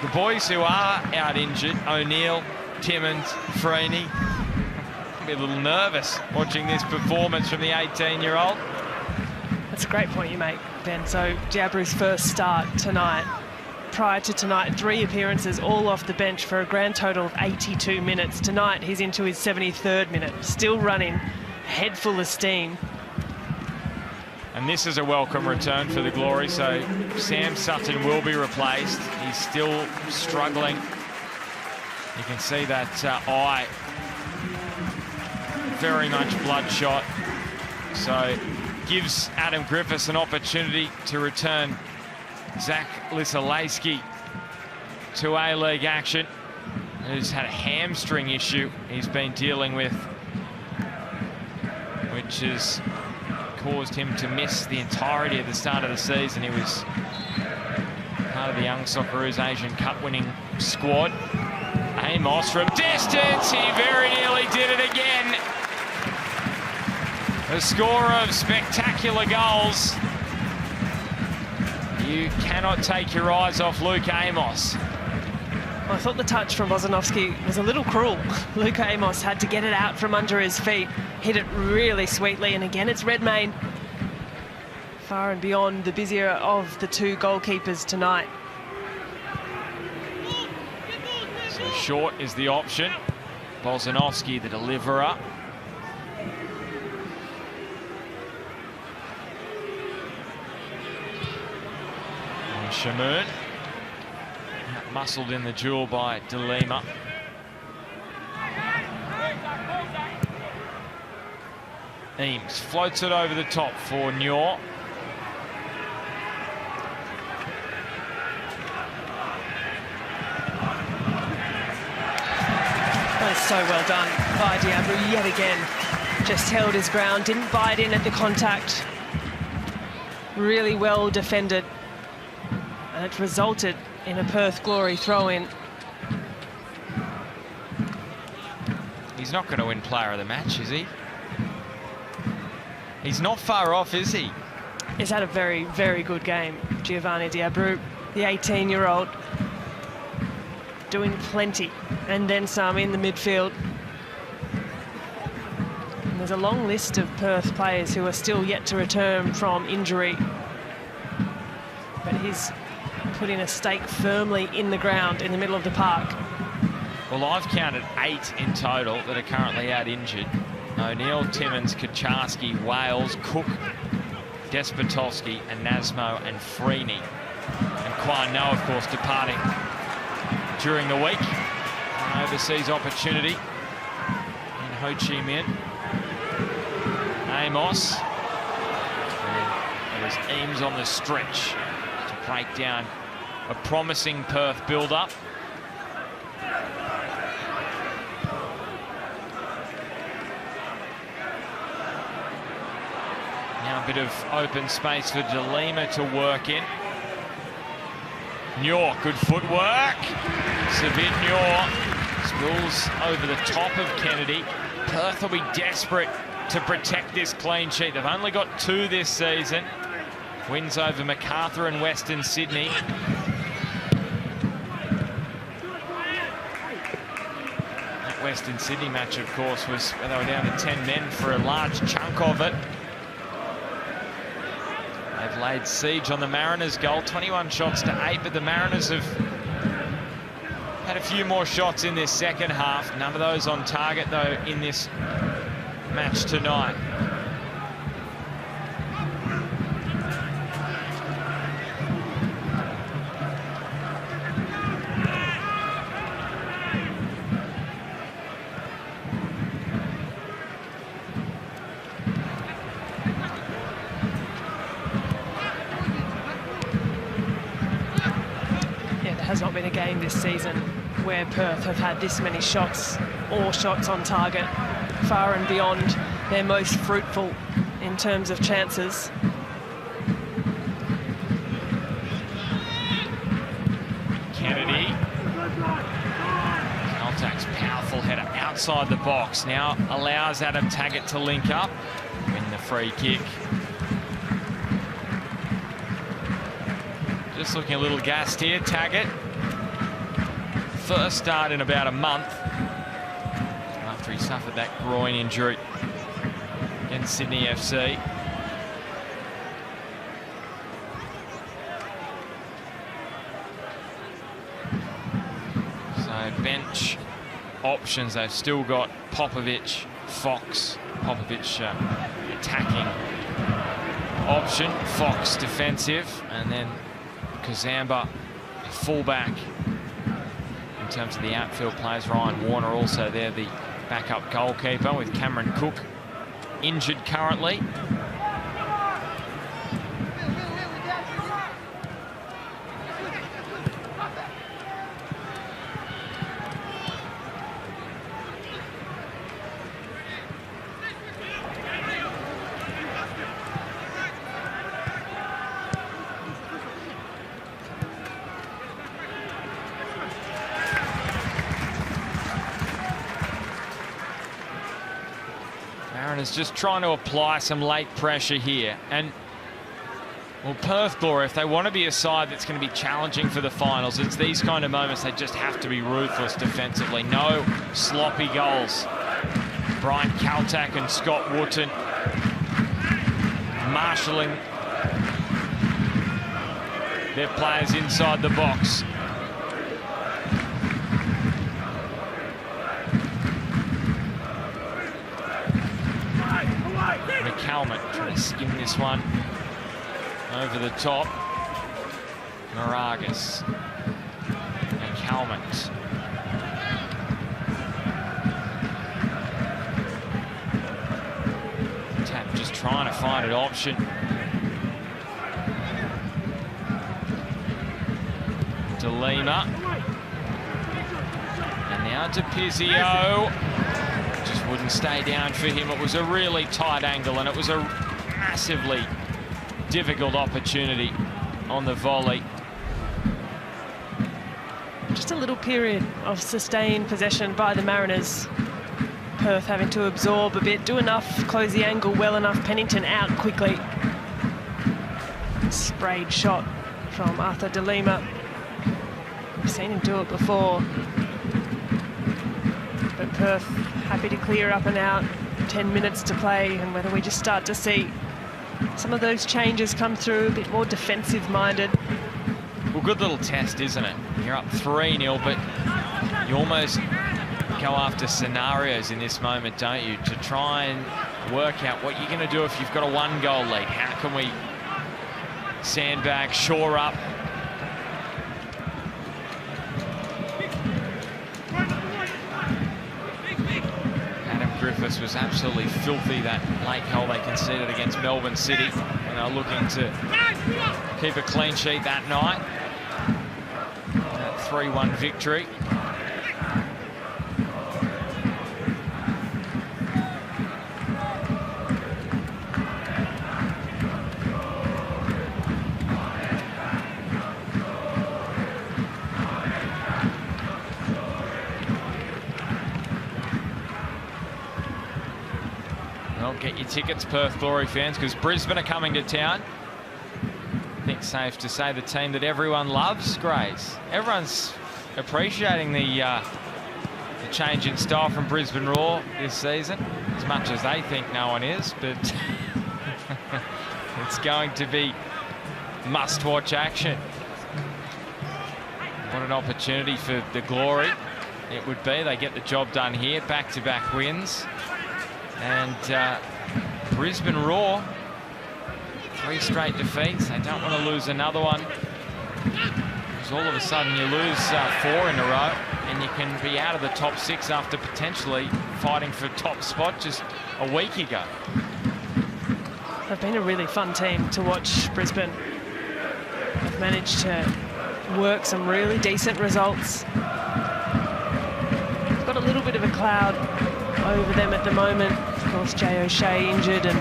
the boys who are out injured, O'Neill, Timmins, Freeney, be a little nervous watching this performance from the 18-year-old. That's a great point you make, Ben. So Deabru's first start tonight. Prior to tonight, 3 appearances, all off the bench for a grand total of 82 minutes. Tonight, he's into his 73rd minute, still running, head full of steam. And this is a welcome return for the Glory, so Sam Sutton will be replaced. He's still struggling. You can see that eye very much bloodshot. So gives Adam Griffiths an opportunity to return Zach Lisalewski to A-League action, who's had a hamstring issue he's been dealing with, which has caused him to miss the entirety of the start of the season. He was part of the Young Socceroos Asian Cup winning squad. Amos from distance, he very nearly did it again. A scorer of spectacular goals. You cannot take your eyes off Luke Amos. Well, I thought the touch from Bozanovski was a little cruel. Luke Amos had to get it out from under his feet, hit it really sweetly, and again it's Redmayne. Far and beyond the busier of the 2 goalkeepers tonight. So short is the option. Bozanovski, the deliverer. Shamoon, muscled in the duel by De Lima. Eames floats it over the top for Nior. So well done by Diabru yet again. Just held his ground, didn't bite in at the contact. Really well defended. And it resulted in a Perth Glory throw-in. He's not going to win player of the match, is he? He's not far off, is he? He's had a very, very good game, Giovanni Diabru, the 18-year-old. Doing plenty, and then some in the midfield. And there's a long list of Perth players who are still yet to return from injury. But he's putting a stake firmly in the ground in the middle of the park. Well, I've counted 8 in total that are currently out injured. O'Neill, Timmins, Kaczarski, Wales, Cook, Despotowski, and Nasmo and Freeney. And Kwan No, of course, departing during the week. An overseas opportunity in Ho Chi Minh. Amos. And it was Eames on the stretch to break down a promising Perth build-up. Now a bit of open space for De Lima to work in. Nyor, good footwork. Savid Nyor spills over the top of Kennedy. Perth will be desperate to protect this clean sheet. They've only got 2 this season. Wins over MacArthur and Western Sydney. That Western Sydney match, of course, was where they were down to 10 men for a large chunk of it. They've laid siege on the Mariners' goal, 21 shots to 8, but the Mariners have had a few more shots in this second half. None of those on target, though, in this match tonight. Has not been a game this season where Perth have had this many shots or shots on target, far and beyond their most fruitful in terms of chances. Kennedy. Caltech's powerful header outside the box now allows Adam Taggart to link up, win the free kick. Just looking a little gassed here, Taggart. First start in about a month after he suffered that groin injury against Sydney FC. So bench options, they've still got Popovic, Fox, Popovic attacking option, Fox defensive, and then Kazamba fullback. In terms of the outfield players, Ryan Warner also there, the backup goalkeeper, with Cameron Cook injured currently. Mariners just trying to apply some late pressure here. And, well, Perth Glory, if they want to be a side that's going to be challenging for the finals, it's these kind of moments they just have to be ruthless defensively. No sloppy goals. Brian Caltech and Scott Wootton marshalling their players inside the box. McCalmont trying to skim this one over the top. Moragas. McCalmont. Tap just trying to find an option. De Lima. And now to Pizzio. Just wouldn't stay down for him. It was a really tight angle, and it was a massively difficult opportunity on the volley. Just a little period of sustained possession by the Mariners. Perth having to absorb a bit, do enough, close the angle well enough. Pennington out quickly. Sprayed shot from Arthur De Lima. We've seen him do it before. But Perth happy to clear up and out. 10 minutes to play, and whether we just start to see some of those changes come through, a bit more defensive-minded. Well, good little test, isn't it? You're up 3-0, but you almost go after scenarios in this moment, don't you? To try and work out what you're going to do if you've got a 1-goal lead. How can we sandbag, shore up? Griffiths was absolutely filthy, that late goal they conceded against Melbourne City, and they're looking to keep a clean sheet that night. That 3-1 victory. Get your tickets, Perth Glory fans, because Brisbane are coming to town. I think it's safe to say the team that everyone loves, Grace. Everyone's appreciating the change in style from Brisbane Roar this season, as much as they think no one is, but it's going to be must-watch action. What an opportunity for the Glory it would be. They get the job done here, back-to-back wins. And Brisbane Roar, 3 straight defeats. They don't want to lose another one, because all of a sudden you lose 4 in a row and you can be out of the top 6 after potentially fighting for top spot just a week ago. They've been a really fun team to watch, Brisbane. They've managed to work some really decent results. They've got a little bit of a cloud over them at the moment. Of course, Jay O'Shea injured, and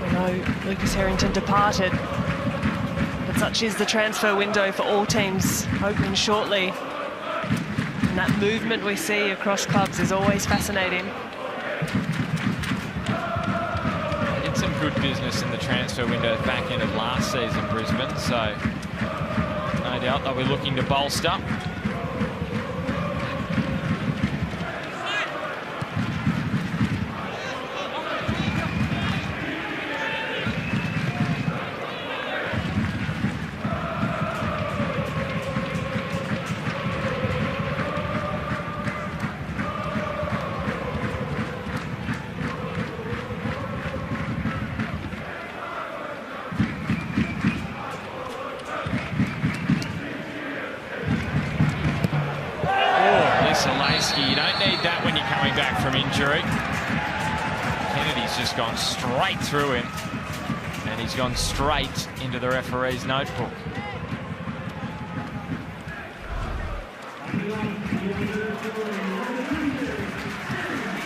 we know Lucas Harrington departed. But such is the transfer window for all teams, opening shortly. And that movement we see across clubs is always fascinating. They did some good business in the transfer window at the back end of last season, Brisbane, so no doubt they'll be looking to bolster. You don't need that when you're coming back from injury. Kennedy's just gone straight through him, and he's gone straight into the referee's notebook.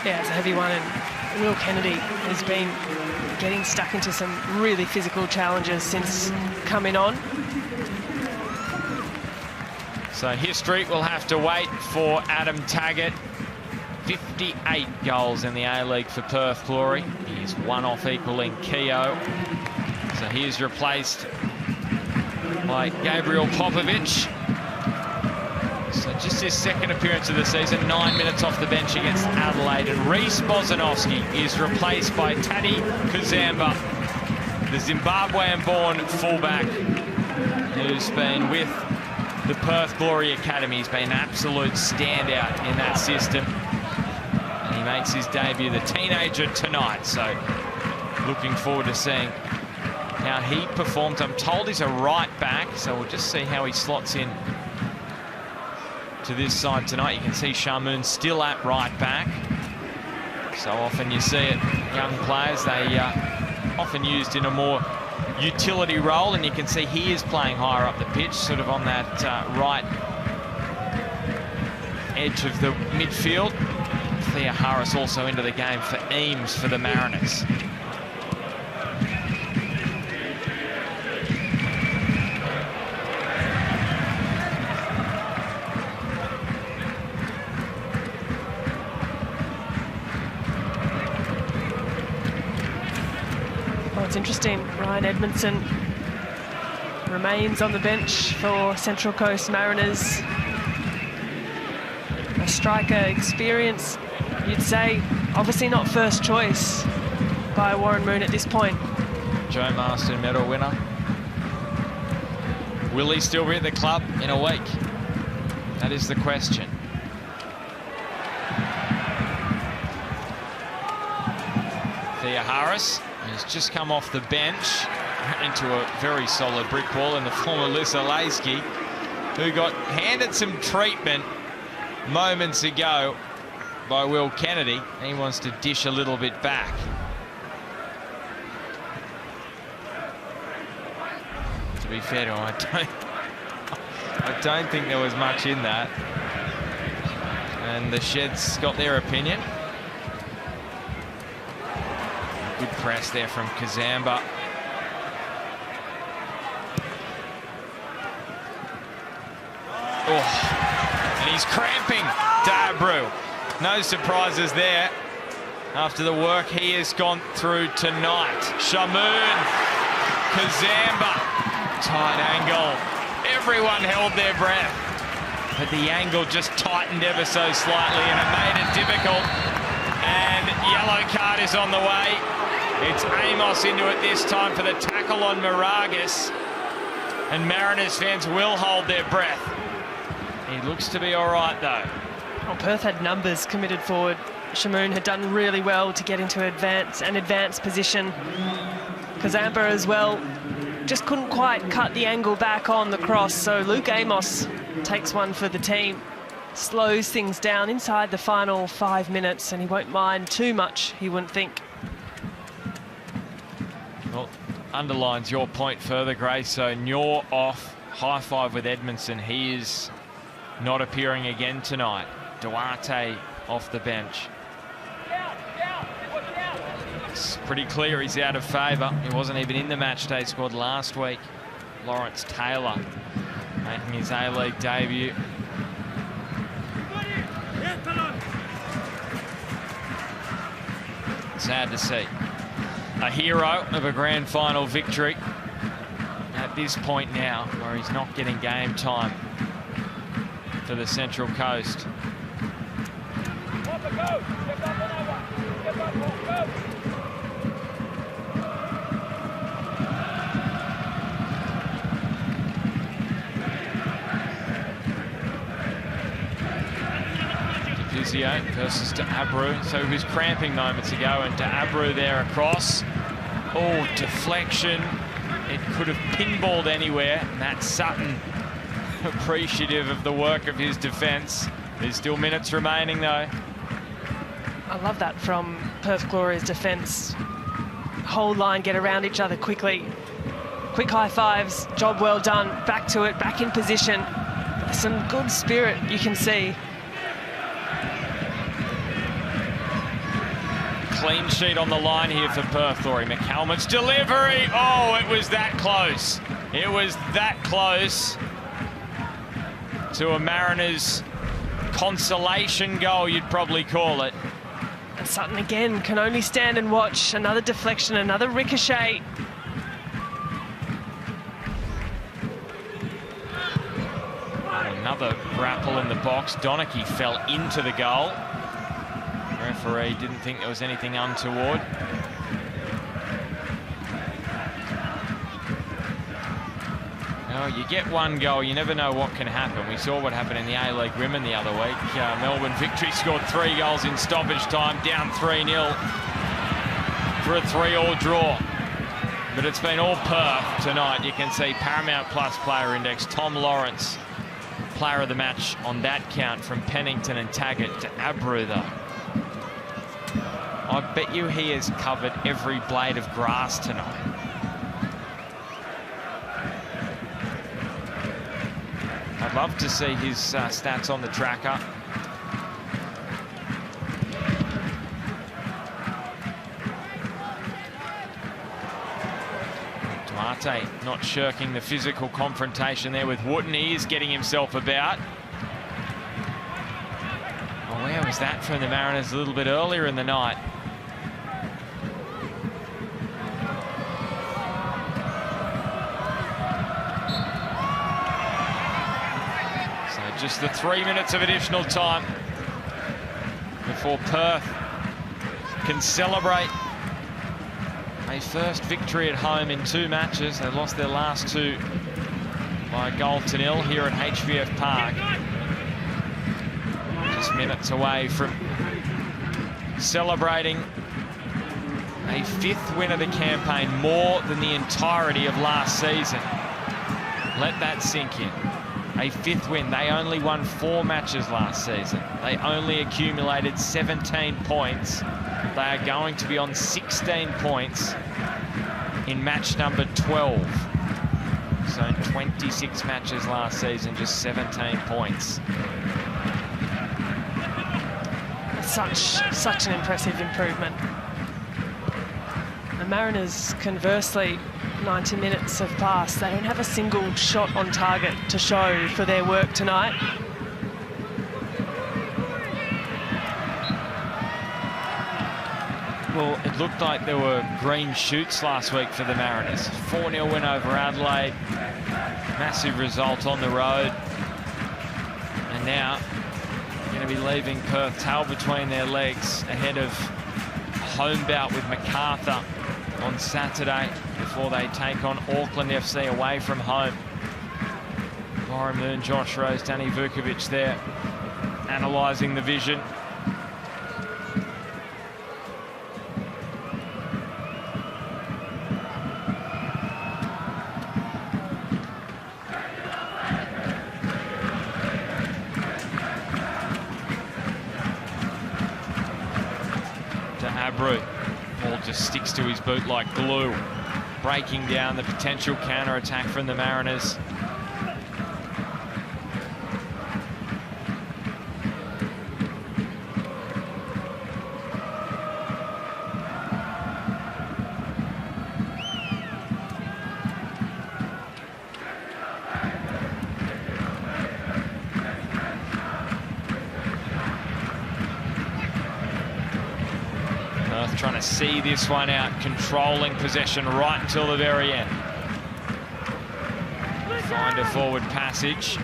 Yeah, it's a heavy one, and Will Kennedy has been getting stuck into some really physical challenges since coming on. So history will have to wait for Adam Taggart. 58 goals in the A-League for Perth Glory. He's one off equaling Keogh. So he's replaced by Gabriel Popovic. So just his second appearance of the season, 9 minutes off the bench against Adelaide. And Reece Bosanowski is replaced by Taddy Kazamba, the Zimbabwean-born fullback who's been with the Perth Glory Academy. He's been an absolute standout in that system. And he makes his debut, the teenager, tonight. So looking forward to seeing how he performs. I'm told he's a right back, so we'll just see how he slots in to this side tonight. You can see Shamoon still at right back. So often you see it, young players, they often used in a more utility role, and you can see he is playing higher up the pitch, sort of on that right edge of the midfield. Thea Harris also into the game for Eames for the Mariners. Well, it's interesting. Ryan Edmondson remains on the bench for Central Coast Mariners. A striker experience, you'd say, obviously not first choice by Warren Moon at this point. Joe Marston medal winner. Will he still be at the club in a week? That is the question. Thea Harris has just come off the bench into a very solid brick wall in the form of Lisa Laski, who got handed some treatment moments ago by Will Kennedy. He wants to dish a little bit back. To be fair to him, I don't think there was much in that. And the Sheds got their opinion. Good press there from Kazamba. Oh, and he's cramping Dabru. No surprises there after the work he has gone through tonight. Shamoon, Kazamba, tight angle. Everyone held their breath, but the angle just tightened ever so slightly and it made it difficult. And yellow card is on the way. It's Amos into it this time for the tackle on Moragas. And Mariners fans will hold their breath. He looks to be all right, though. Well, Perth had numbers committed forward. Shamoon had done really well to get into an advanced position. Kazamba as well just couldn't quite cut the angle back on the cross. So Luke Amos takes one for the team. Slows things down inside the final 5 minutes, and he won't mind too much, he wouldn't think. Well, underlines your point further, Grace. So Nyor off, high five with Edmondson. He is not appearing again tonight. Duarte off the bench. It's pretty clear he's out of favour. He wasn't even in the matchday squad last week. Lawrence Taylor making his A-League debut. Sad to see. A hero of a grand final victory at this point now, where he's not getting game time for the Central Coast. Vizio versus to Abru. So he was cramping moments ago, and to Abru there across. Oh, deflection. It could have pinballed anywhere. Matt Sutton appreciative of the work of his defence. There's still minutes remaining, though. I love that from Perth Gloria's defence. Whole line get around each other quickly. Quick high fives, job well done. Back to it, back in position. There's some good spirit you can see. Clean sheet on the line here for Perth. Laurie McCalmont's delivery. Oh, it was that close. It was that close to a Mariners consolation goal, you'd probably call it. And Sutton again can only stand and watch. Another deflection, another ricochet. Another grapple in the box. Donachie fell into the goal. Referee didn't think there was anything untoward. Oh, you get one goal, you never know what can happen. We saw what happened in the A-League Women the other week. Melbourne Victory scored 3 goals in stoppage time, down 3-0 for a 3-all draw. But it's been all Perth tonight. You can see Paramount Plus Player Index, Tom Lawrence, player of the match on that count from Pennington and Taggart to Abru, though. I bet you he has covered every blade of grass tonight. I'd love to see his stats on the tracker. Duarte not shirking the physical confrontation there with Wooten. He is getting himself about. Oh, where was that from the Mariners a little bit earlier in the night? So just the 3 minutes of additional time before Perth can celebrate a first victory at home in 2 matches. They lost their last 2 by a goal to nil here at HBF Park. Just minutes away from celebrating a 5th win of the campaign, more than the entirety of last season. Let that sink in. A 5th win. They only won 4 matches last season. They only accumulated 17 points. They are going to be on 16 points in match number 12. So in 26 matches last season, just 17 points. Such an impressive improvement. The Mariners, conversely, 90 minutes have passed. They don't have a single shot on target to show for their work tonight. Well, it looked like there were green shoots last week for the Mariners. 4-0 win over Adelaide. Massive result on the road. And now going to be leaving Perth tail between their legs ahead of home bout with MacArthur on Saturday before they take on Auckland FC away from home. Warren Moon, Josh Rose, Danny Vukovic there analysing the vision. Ball just sticks to his boot like glue, breaking down the potential counter-attack from the Mariners. Trying to see this one out, controlling possession right until the very end. Find a forward passage.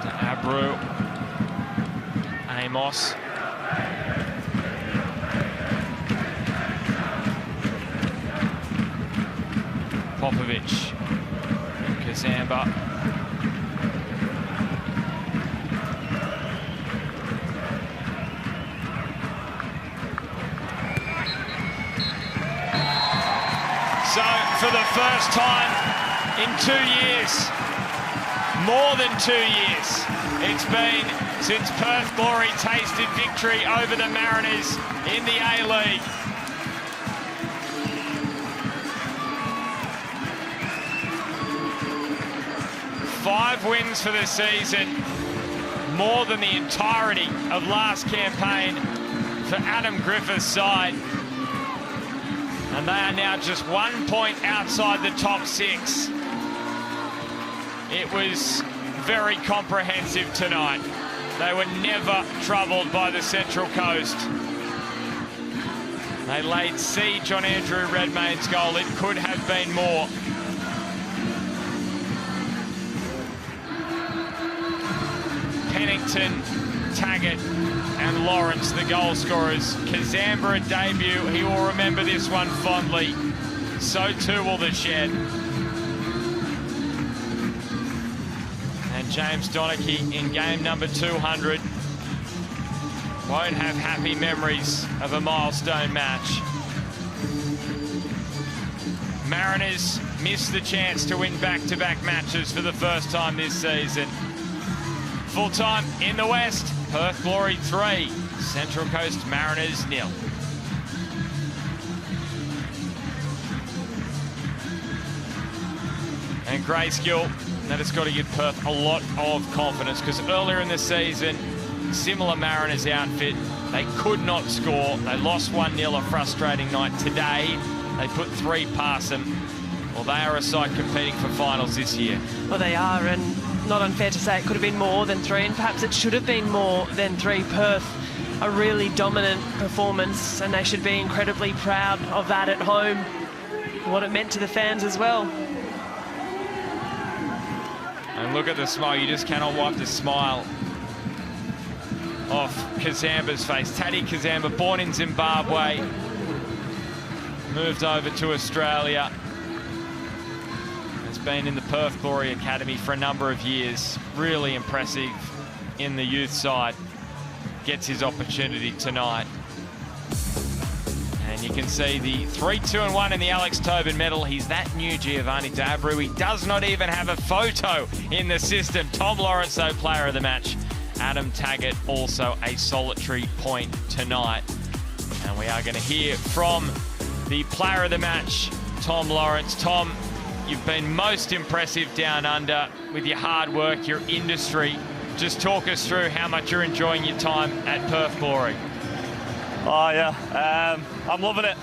To Abreu. Amos. Popovic. Kazamba. So, for the first time in 2 years, more than 2 years, it's been since Perth Glory tasted victory over the Mariners in the A-League. Five wins for the season, more than the entirety of last campaign for Adam Griffith's side. And they are now just 1 point outside the top 6. It was very comprehensive tonight. They were never troubled by the Central Coast. They laid siege on Andrew Redmayne's goal. It could have been more. Pennington, Taggart and Lawrence, the goal scorers. Kazamba a debut. He will remember this one fondly. So too will the Shed. And James Donachie in game number 200 won't have happy memories of a milestone match. Mariners missed the chance to win back-to-back matches for the first time this season. Full time in the West, Perth Glory 3, Central Coast Mariners 0. And Grayskill, that has got to give Perth a lot of confidence, because earlier in the season, similar Mariners outfit. They could not score. They lost 1-0, a frustrating night. Today, they put 3 past them. Well, they are a side competing for finals this year. Well, they are, and not unfair to say it could have been more than 3, and perhaps it should have been more than 3. Perth, a really dominant performance, and they should be incredibly proud of that at home, what it meant to the fans as well. And look at the smile. You just cannot wipe the smile off Kazamba's face. Taddy Kazamba, born in Zimbabwe, moved over to Australia. Has been in the Perth Glory Academy for a number of years. Really impressive in the youth side. Gets his opportunity tonight. And you can see the 3-2-1 in the Alex Tobin medal. He's that new Giovanni D'Abreu. He does not even have a photo in the system. Tom Lawrence, though, player of the match. Adam Taggart, also a solitary point tonight. And we are going to hear from the player of the match, Tom Lawrence. Tom, you've been most impressive down under with your hard work, your industry. Just talk us through how much you're enjoying your time at Perth Glory. Oh yeah, I'm loving it.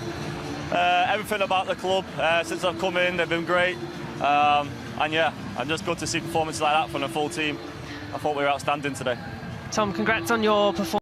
Everything about the club since I've come in, they've been great. And yeah, I'm just good to see performances like that from the full team. I thought we were outstanding today. Tom, congrats on your performance.